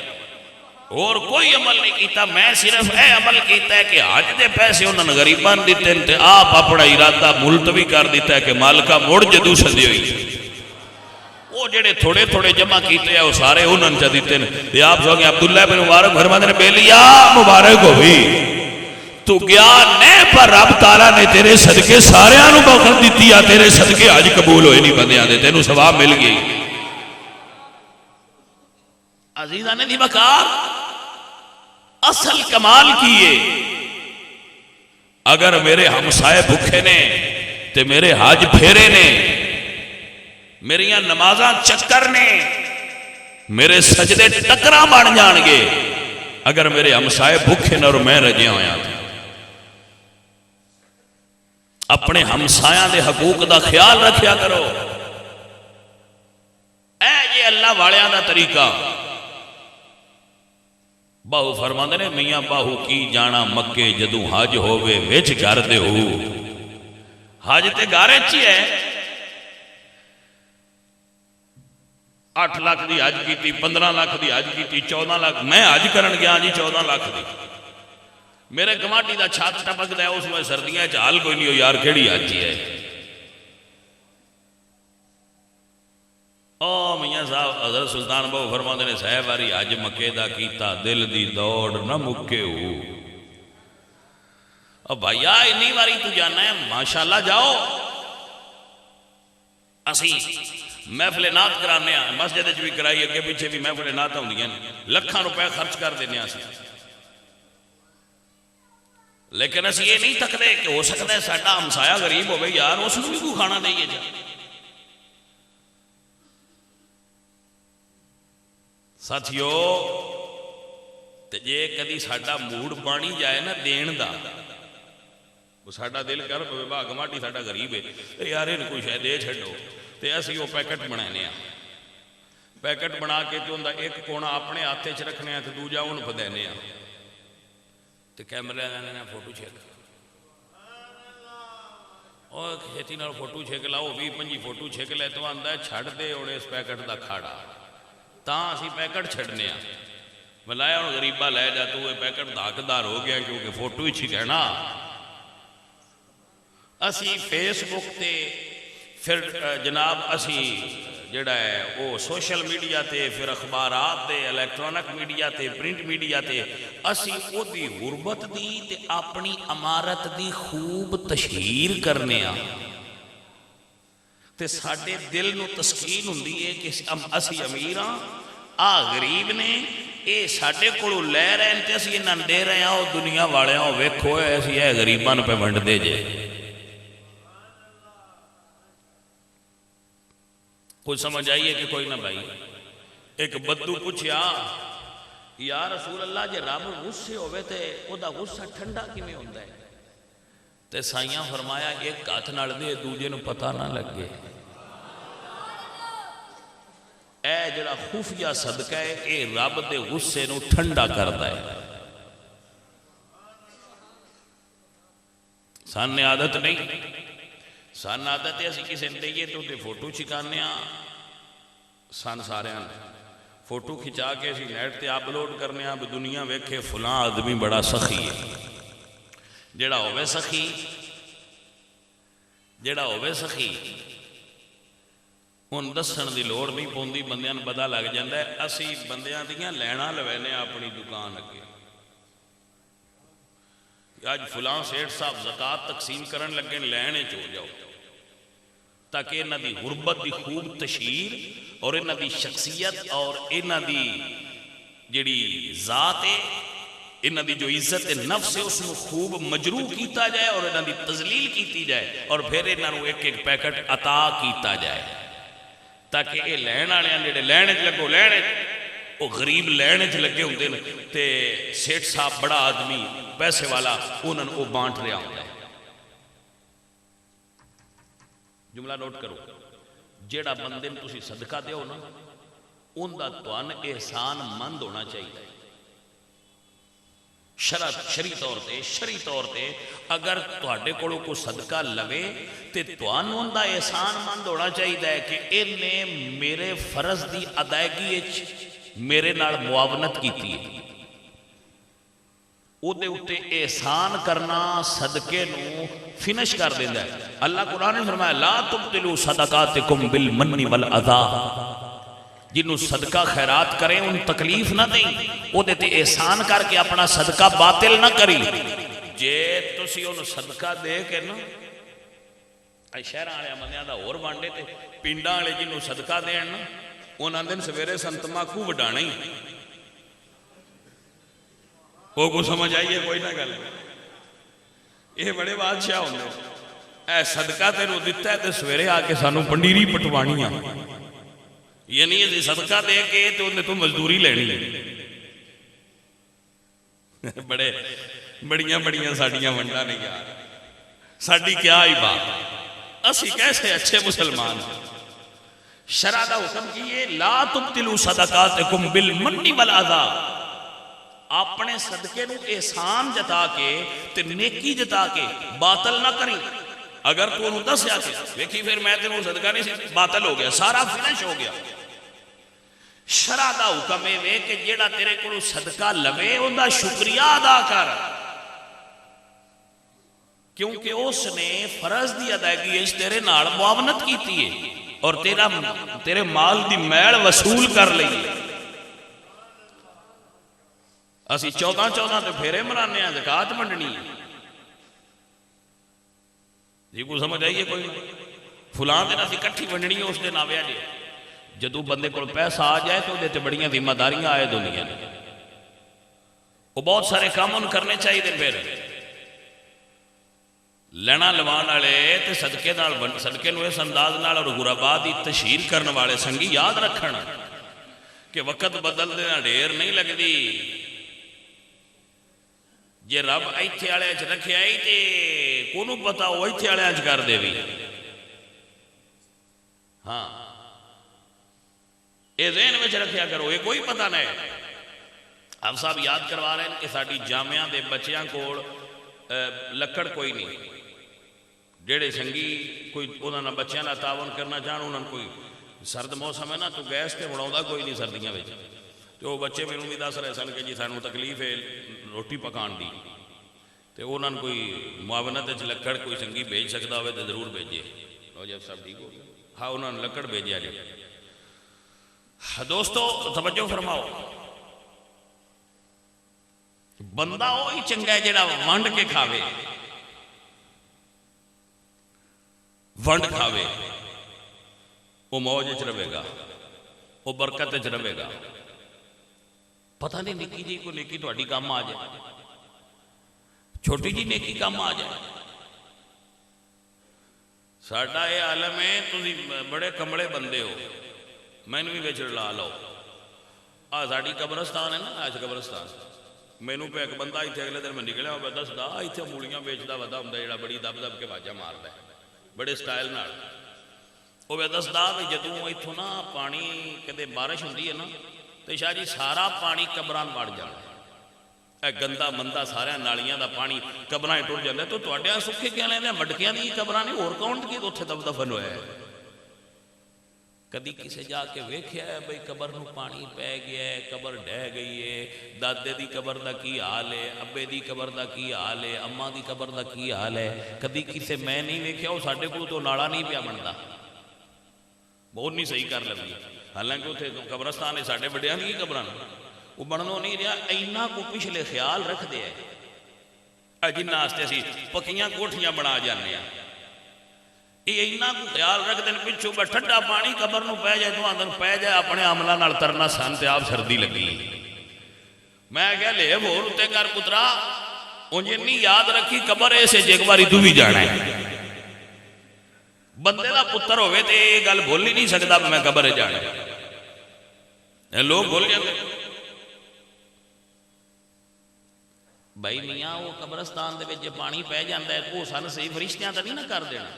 اور کوئی عمل نہیں کیتا، میں صرف اے عمل کیتا ہے کہ حج دے پیسے انہوں نے غریبان دیتے ہیں تے آپ اپنا ارادہ ملتوی کر دیتا ہے کہ مالکہ مڑ جدو سدی ہوئی. وہ جڑے تھوڑے تھوڑے جمع کیتے ہیں وہ سارے انہوں نے دیتے ہیں. آپ سو گے عبداللہ بن مبارک فرماتے ہیں بیلیا مبارک ہوئی تو گیا نے پر رب تعالیٰ نے تیرے صدقے سارے آنوں بخت دیتی ہے، تیرے صدقے آج قبول ہوئے نہیں بندے آدھے تینوں ثواب مل گئی. عزیزانے دی بکار اصل کمال کیے، اگر میرے ہمسائے بھوکے نے تے میرے حج پھیرے نے، میریاں نمازاں چکر نے، میرے سجدے ٹکراں بن جان گے اگر میرے ہمسائے بھوکے نہ اور میں رجیا ہویا تھا. اپنے ہمسایاں دے حقوق دا خیال رکھیا کرو. اے یہ اللہ والیاں دا طریقہ. باہو فرماندے نے میاں باہو کی جانا مکے جدوں حج ہووے وچ گھر دے ہو. حج تے گھر وچ ہی ہے. 8 لاکھ دی حج کیتی، 15 لاکھ دی حج کیتی، 14 لاکھ. میں حج کرن گیا جی 14 لاکھ دی. میرے گماٹی دا چھات ٹپک دے اس میں سردیاں چال کوئی نہیں ہو یار کیڑی حج ہے. او میاں صاحب حضرت سلطان بہو فرماندے نے صاحب واری حج مکے دا کیتا دل دی دوڑ نہ مکے ہو. اب بھائیا انی واری تو جانا ہے ماشاءاللہ جاؤ. اسی محفل نات کرانے ہیں، مسجد بھی کرائی اگے پیچھے بھی محفل نات ہوندی ہیں، لکھاں روپے خرچ کر دینے ہیں. لیکن اسی یہ نہیں تکتے کہ ہو سکتا ہے ساڈا ہمسایا غریب ہوئے یار اس کو بھی کوئی کھانا دئیے جا. ساتھیو تے جے کدی ساڈا موڈ بانی جائے نا دین دا، وہ ساڈا دل کر پے بھاگ ماٹی ساڈا غریب ہے یار ان کوئی شے دے چھڈو، تے اسی وہ پیکٹ بنانے ہیں، پیکٹ بنا کے تے اوندا ایک کونا اپنے ہاتھ چ رکھنے ہیں تے دوجا اون کو دینے ہیں، تے کیمرے والے نے فوٹو چھک اور چھتی نال فوٹو چھک لاؤ 20-25 فوٹو چھک لے تو آندا ہے چھڑ دے ہن اس پیکٹ دا کھاڑا، تاں اسی پیکٹ چھڈنے ہیں بلایا ہوں غریبہ لے جا تو یہ پیکٹ دا حقدار ہو گیا کیونکہ فوٹو ہی چھکنا۔ اسی فیس بک تے پھر جناب اسی جڑا ہے وہ سوشل میڈیا تے پھر اخبارات تے الیکٹرونک میڈیا تے پرنٹ میڈیا تے اسی او دی غربت دی تے اپنی امارت دی خوب تشہیر کرنے آ تے ساڈے دل نو تسکین ہوندی ہے کہ اسی امیر ہاں آ غریب نے اے ساڈے کولوں لے رہے ہیں تے اسی انہاں نوں دے رہے ہاں، دنیا والے ہاں ویکھو اسی اے غریباں نوں پہ ونڈ دے جے۔ کوئی سمجھ آئیے کہ کوئی نہ بھائی؟ ایک بدو پوچھیا یا رسول اللہ جے رب غصے ہوئے تے او دا غصہ ٹھنڈا کیویں ہوندا ہے؟ تے سائیاں فرمایا ایک ہاتھ نال دے دوجے نوں پتہ نہ لگے۔ اے جڑا خفیہ صدقہ ہے اے رب دے غصے نوں ٹھنڈا کردا ہے۔ سان عادت نہیں، سان عادت ہے اسی کسی نے دئیے تو تے فوٹو چھکانے ہاں، سان سارے ہاں فوٹو کھچا کے اسی نیٹ تے اپلوڈ کرنے ہاں دنیا ویکھے فلاں آدمی بڑا سخی ہے۔ جڑا ہوئے سخی، جڑا ہوئے سخی ان دسن دی لوڑ نہیں پوندی، بندیاں نوں پتہ لگ جاندا ہے۔ اسی بندیاں دیاں لینا لوینے اپنی دکان اگے، آج فلاں سیٹھ صاحب زکوٰۃ تقسیم کرن لگے لینے چو جاؤ تاکہ انہاں دی غربت دی خوب تشہیر اور انہاں دی شخصیت اور انہاں دی جڑی ذات ہے، انہاں دی جو عزت نفس ہے اس کو خوب مجروح کیتا جائے اور انہاں دی تذلیل کیتی جائے اور پھر انہاں نوں ایک ایک پیکٹ عطا کیتا جائے تاکہ یہ لین والے جڑے لینے چ لگو لینے وہ غریب لینے چ لگے ہوندے نے تے سیٹھ صاحب بڑا آدمی پیسے والا انہاں نوں بانٹ رہا ہوندا ہے۔ جملہ نوٹ کرو، جیڑا بندے نوں تسی صدقہ دیو نا اون دا تہن احسان مند ہونا چاہیے۔ شرعی طور تے اگر تہاڈے کولوں کوئی صدقہ لوے تے تہانوں اون دا احسان مند ہونا چاہیے کہ انہیں میرے فرض دی ادائیگی وچ میرے نال معاونت کیتی ہے۔ او دے اُتے احسان کرنا صدقے نو فنش کر دیندا ہے۔ اللہ قرآن نے فرمایا لا تبطلوا صدقاتکم بالمن والاذی، جنہوں صدقہ خیرات کریں ان تکلیف نہ دیں، او دے تے احسان کر کے اپنا صدقہ باطل نہ کری۔ جے تسی انہوں صدقہ دے کے نا شہراں والے بندیاں دا ہور وانڈے تے پنڈاں والے جنہوں صدقہ دین نا انہاں دن سویرے سنتماکو وڈانا ہی، کو سمجھ آئیے کوئی نہ گل؟ یہ بڑے بادشاہ ہوندے اے صدقہ تینوں دتا ہے تے سویرے آ کے سانوں پنڈیری پٹوانی آ، یعنی یہ صدقہ دے کے تو انہیں تو مزدوری لینی ہے۔ بڑیاں ساڑیاں ونڈا نہیں یار، ساڑی کیا ہی بات، اسی کیسے اچھے مسلمان ہیں۔ شرع دا حکم کیے لا تبطلوا صدقاتکم بالمن والاذی، اپنے صدقے نو احسان جتا کے تے نیکی جتا کے باطل نہ کریں۔ اگر تو انہوں دس جاتے ویکھی پھر میں تینوں صدقہ نہیں سی، باطل ہو گیا، سارا فنش ہو گیا۔ شرع دا حکم ہے کہ جیڑا تیرے کو صدقہ لوے ان دا شکریہ ادا کر، کیونکہ اس نے فرض دی ادائیگی تیرے نال معاونت کیتی ہے اور تیرے مال دی میل وصول کر لئی۔ اسی 14 تے پھیرے مرانے ہیں، زکاة منڈنی ہے، جی کو سمجھ آئیے کوئی؟ فلاں دن اسی کٹھی ونڈنی ہے، اس دن آویا جی جدو بندے کو پیسہ آ جائے تو دیتے بڑیاں ذمہ داریاں آئے دنیا نے، وہ بہت سارے کام ان کرنے چاہیے دن پھر لینا لوان والے تے صدقے نو اس انداز نال اور غربا دی تشہیر کرنے والے سنگی یاد رکھنا کہ وقت بدلدے ڈھیر نہیں لگتی. جے رب ایتھے والے چ رکھیا ہی تے کونوں پتا وہ ایتھے والے چ کر دے بھی. ہاں یہ ذہن میں رکھیا کرو، یہ کوئی پتہ نہیں. آپ صاحب یاد کروا رہے ہیں کہ ساری جامعہ دے بچیاں کول لکڑ کوئی نہیں. جڑے سنگی کوئی انہوں نے بچیاں کا تعاون کرنا چاہن، انہوں نے کوئی سرد موسم ہے نا تو گیس تے بنا کوئی نہیں سردیاں میں. تو وہ بچے میرے بھی دس رہے سن کہ جی سانوں تکلیف ہے روٹی پکان دی، تو انہوں نے کوئی معاونت لکڑ کوئی سنگھی بھیج سکتا ہوئے تو ضرور بھیجے. اور جب سب ٹھیک ہو گیا، ہاں انہوں نے لکڑ بھیجیا جی. دوستو توجہ فرماؤ، بندہ وہی چنگا ہے جڑا ونڈ کے کھاوے، ونڈ کھاوے، وہ موج چ رہے گا، وہ برکت چ رہے گا. پتہ نہیں نکی جی کو نیکی تہاڈی کام آ جائے، چھوٹی جی نیکی کام آ جائے. ساڈا یہ عالم ہے، تسی بڑے کمڑے بندے ہو، مینوں بھی وچ لا لو. ساڈی قبرستان ہے نا، آج قبرستان مینوں پہ ایک بندہ اتنے اگلے دن میں نکلیا میں دسدا اتنے مولیاں بیچتا ودا ہوں جڑا بڑی دب دب کے واجا مارتا ہے بڑے سٹائل نال. وہ میں دسدا بھی جدوں اتوں نا پانی کدے بارش ہوندی ہے نا تو شاہ جی سارا پانی قبراں وڑ جانا. اے گندا مندا سارا نالیاں دا پانی قبراں ٹر جاتا. تو تواڈیاں سکھے کیا لیندے مٹکیاں دی قبراں نے ہور کون کی اوتھے دفن ہویا ہے. کدی کسے جا کے ویکھیا ہے بھئی قبر نو پانی پی گیا ہے، قبر ڈہ گئی ہے، دادے دی قبر دا کی حال ہے، ابے دی قبر دا کی حال ہے، اماں دی قبر دا کی حال ہے. کدی کسے میں نہیں ویکھیا. وہ ساڈے کول تو نالا نہیں پیا بندا، بہت نہیں صحیح کر لگی. حالانکہ اتنے قبرستان ہے ساڈے بڑیاں کی قبراں وہ بننوں نہیں رہا. اینا کو پچھلے خیال رکھ دے ہے جنہ واسطے اسی پکیاں کوٹھیاں بنا جانے ہیں. یہ اینا کو خیال رکھ دیں پچھوں بس ٹھنڈا پانی قبر نو پہ جائے تو اندر پہ جائے اپنے عملہ نال ترنا سن تے آپ سردی لگی. میں کہا لے بھول اتے کر پترا انجھے نہیں یاد رکھی قبر ایسے جیک باری تو بھی جانا ہے. بندے دا پتر ہوئے تے یہ گل بھول ہی نہیں سکتا میں قبر جانا ہے. لوگ بھول جاتے بھائی میاں وہ قبرستان دے وچ پانی پہ جاندا ہے وہ سن صحیح فرشتیاں تے نہیں نہ کر دینا.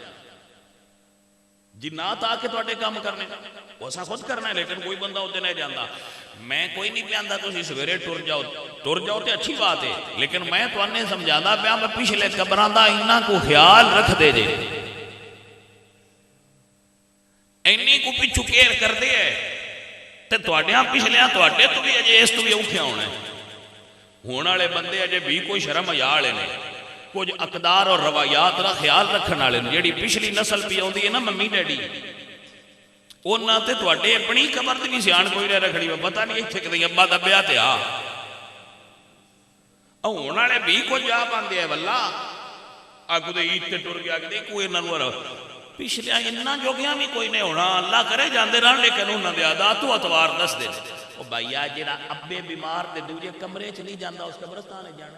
جنات آ کے تواڈے کام کرنے وہ اساں خود کرنا ہے. لیکن کوئی بندہ ادھر نہیں جاندا. میں کوئی نہیں پیاندا تسی سویرے ٹر جاؤ تے اچھی بات ہے. لیکن میں توانے سمجھادا پیا میں پچھلے قبراں دا انہاں کو خیال رکھ دے جے اینی کو پچھو کیئر کر دے تے تواڈیاں پچھلیاں تواڈے تو بھی اجے اس تو بھی اوکھیا ہونا ہے. ہونے والے بندے اجے بھی کوئی شرم حیا والے نے کچھ اقدار اور روایات کا خیال رکھنے والے جیڑی پچھلی نسل پی آتی ہے نا ممی ڈیڈی انہاں تے تواڈے اپنی قبر تے بھی سیان کوئی نہ رکھنی. پتہ نہیں اتنے کدی ابا دبیا تے آ ہونے والے بھی کچھ جا پاندے ہیں واللہ کدے عید تے ٹر گیا کدے کوئی انہاں پچھلے انہاں جوگیاں بھی کوئی نہیں ہونا. اللہ کرے جاندے رہن لیکن انہاں دے عادات و اتوار دس دے. او بھائیا جڑا ابے بیمار تے دوجے کمرے چ نہیں جاندا اس قبرستان وچ جانا.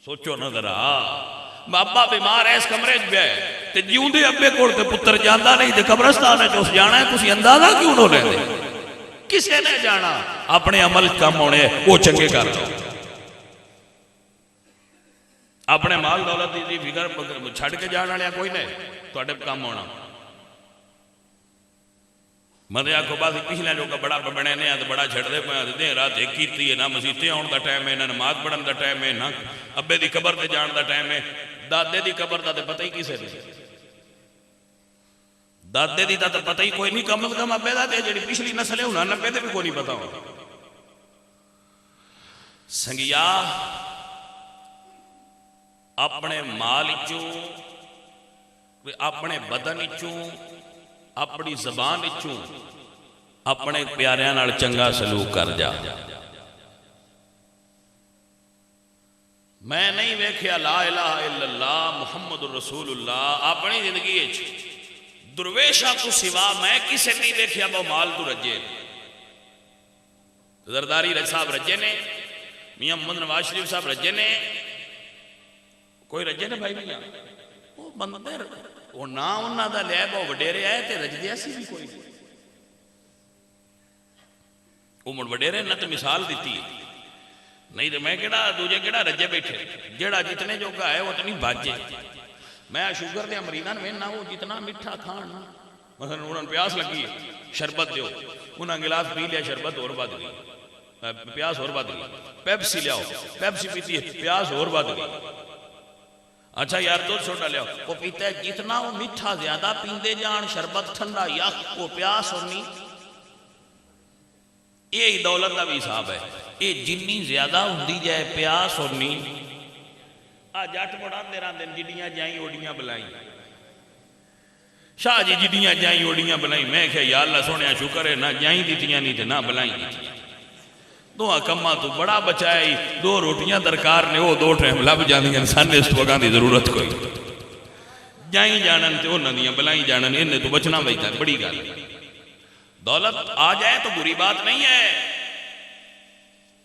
سوچو نظر ابا بیمار ہے اس کمرے چ پیا ہے تے جیوندے ابے کول تے پتر جاندا نہیں تے قبرستان وچ اس جانا ہے. تسی اندازہ کیوں نہ لیندے؟ کسے نے جانا اپنے عمل کم ہونے وہ چنگے کر لو. اپنے مال دولت دی فکر چھڈ کے جان والے کوئی نہیں تواڈے کم ہونا. مدے آکھو بس پچھلے جو بڑا بنے نے تو بڑا چھڑتے پہ دیں رات ایک کیتی ہے نہ مسیطے آن دا ٹائم ہے نہ نماز پڑھن دا ٹائم ہے نہ ابے دی قبر تے جان دا ٹائم ہے. دادے دی قبر دا تے پتہ ہی کسے نہیں. دادے دی دا تے پتہ ہی کوئی نہیں. کم از کم ابے دا تے جڑی پچھلی نسل ہے انہاں نبے تے بھی کوئی نہیں پتا ہو. سنگیا اپنے مال چوں اپنے بدن چوں اپنی زبان چوں اپنے پیاریاں نال چنگا سلوک کر جا. میں نہیں ویکھیا لا الہ الا اللہ محمد رسول اللہ اپنی زندگی درویشاں تو سوا میں کسے نہیں ویکھیا وہ مال تو رجے. زرداری صاحب رجے نے، میاں محمد نواز شریف صاحب رجے نے، کوئی رجے نے بھائی میاں وہ بندے وہ نہ انہاں دا لے وہ وڈیرے آئے تے رجدیا سی بھی کوئی. وہ مڑ وڈیرے نے تو مثال دیتی ہے، نہیں تو میں کہڑا دوجے کہڑا رجے بیٹھے، جیڑا جتنے جوگا ہے وہ اتنی باجے۔ میں شوگر دے مریضاں وینا وہ جتنا میٹھا کھان، مثلا انہوں نے پیاس لگی ہے شربت دیو، انہاں گلاس پی لیا شربت اور بد گئی، پیاس اور بد گئی، پیپسی لیاؤ پیپسی پیتی ہے پیاس اور بد گئی، اچھا یار دودھ سوڈا لیاؤ، وہ پیتا ہے جتنا وہ میٹھا زیادہ پیندے جان شربت ٹھنڈا یا وہ پیاس ہونی۔ یہ دولت کا بھی حساب ہے، یہ جنی زیادہ ہوندی جائے پیاس ہونی۔ جٹ بڑا تیرا دن جڈیاں جائیں اوڑیاں بلائیں، شاہ جی جڈیاں جائیں اوڑیاں بلائیں، میں کہ یا اللہ سونے شکر ہے نہ جائیں دیتیاں نہیں تھے نہ بلائیں دیتیاں، دو کماں تو بڑا بچائی، دو روٹیاں درکار نے وہ دو ٹائم لب جاندیاں سانے اس وگاں دی ضرورت کوئی، جائیں جانن تے انہاں دیاں بلائیں جانن، انہیں تو بچنا بچتا ہے، بڑی گل۔ دولت آ جائے تو بری بات نہیں ہے،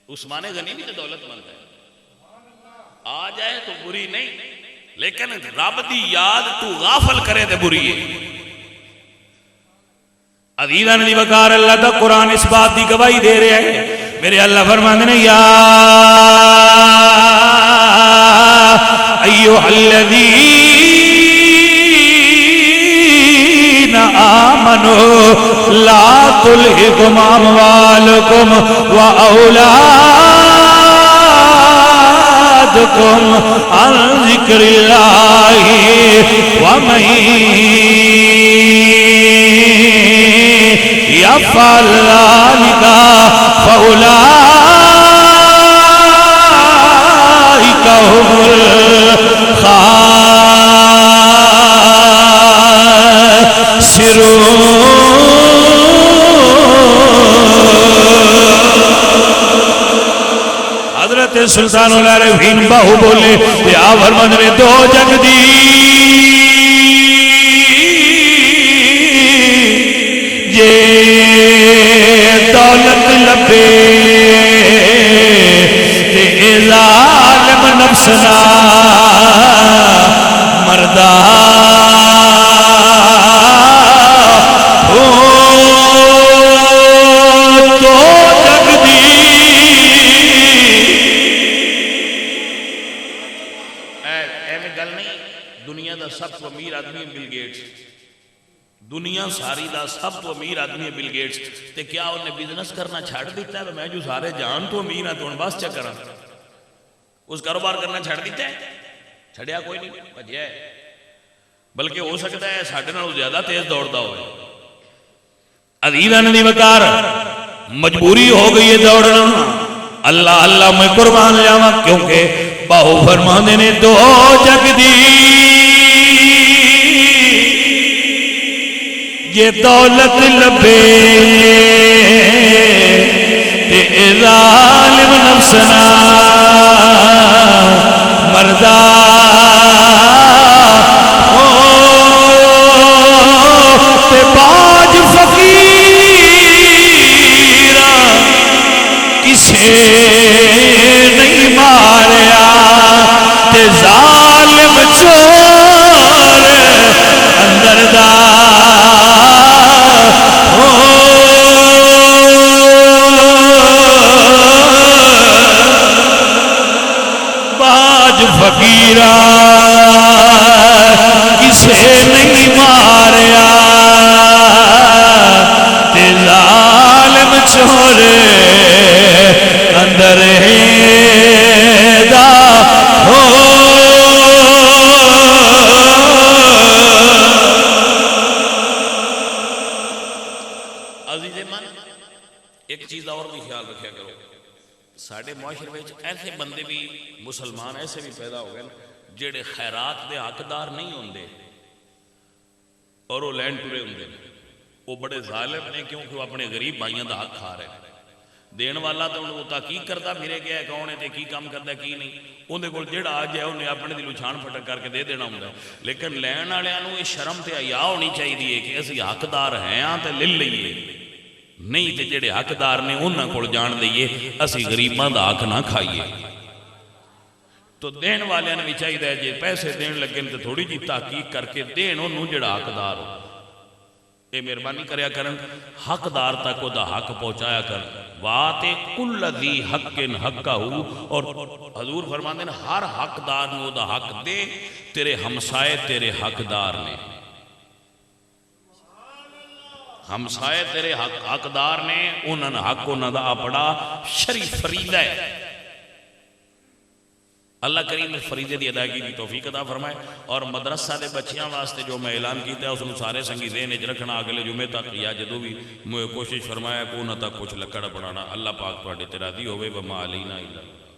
عثمان غنی بھی تو دولت مند ہے، آ جائے تو بری نہیں، لیکن رب دی یاد تو غافل کرے تے بری ہے۔ عزیزان دی وقار اللہ دا قرآن اس بات دی گواہی دے رہے ہیں، میرے اللہ فرماندے نے یا ایھا الذین آمنوا لا تلہکم اموالکم واولادکم عن ذکر اللہ ومن یفعل ذلک فاولئک هم الخاسرون۔ حضرت سلطان العارفین باہو بولے یا فرماندے نے دو جگ دی جے دولت لبے تے ظالم نفسنا مردہ دنیا ساری دا سب تو امیر آدمی ہے بل گیٹس، تے کیا انہیں بزنس کرنا چھاڑ دیتا ہے؟ میں جو سارے جان تو امیر ہیں تو ان بس چکر ہیں اس کاروبار کرنا چھاڑ دیتا ہے؟ چھڑیا کوئی نہیں، بجیا ہے، بلکہ ہو سکتا ہے ساڑھے نال زیادہ تیز دوڑتا ہوئے۔ عزیزان دی وقار مجبوری ہو گئی ہے دوڑنا، اللہ اللہ میں قربان جاواں، کیونکہ باہو فرماندے نے دو جگ دی یہ دولت لبے تے ظالم نفسنا مردہ تے باج فقیرہ کسے نہیں ماریا تے ظالم چور اندر دا فقیرہ کسے نہیں ماریا تے ظالم چھوڑے اندر دا ہو۔ عزیز من ایک چیز اور بھی خیال رکھیا کرو، ساڑھے معاشرے میں ایسے بندے بھی مسلمان ایسے بھی پیدا ہو گئے جڑے خیرات دے حقدار نہیں ہوندے اور وہ لین ٹورے ہوندے، وہ بڑے ظالم نے کیونکہ وہ اپنے غریب بھائیاں دا حق کھا رہے ہیں۔ دین والا تو انہوں تحقیق کرتا پھرے گیا ہے کون ہے تے کی کام کرتا کی نہیں، اندھے کول جڑا آ جائے انہیں اپنے دلوں چھان پھٹک کر کے دے دینا ہوندا، لیکن لین والوں یہ شرم تے حیا ہونی چاہیے کہ اسی حقدار ہیں تے لے لئیے، نہیں تے جڑے حقدار نے انہاں کول جان دئیے اسی غریباں دا حق نہ کھائیے۔ تو دین والے نے بھی چاہیے جی پیسے دین لگے تو تھوڑی جی تحقیق کر کے دین انہوں جڑا حقدار ہو، اے مہربانی کریا کرن حقدار تک وہ دا حق پہنچایا کر، وَآتِ كُلَّ ذِي حَقٍّ حَقَّهُ، اور حضور فرماتے ہیں ہر حقدار نو دا حق دے، تیرے ہمسائے تیرے حقدار نے، ہمسائے تیرے حقدار نے، انہوں نے حق انہوں دا اپنا شریف فریدہ ہے۔ اللہ کریم نے فریدے دی ادائیگی کی توفیق عطا فرمائے، اور مدرسہ دے بچیاں واسطے جو میں اعلان کیتا ہے اس نے سارے سنگی ذہن وچ رکھنا، اگلے جمعے تک یا جدوں بھی کوشش فرمایا کہ انہاں تک کچھ لکڑ بنانا۔ اللہ پاک تہاڈے تے راضی ہوے، وما علینا الا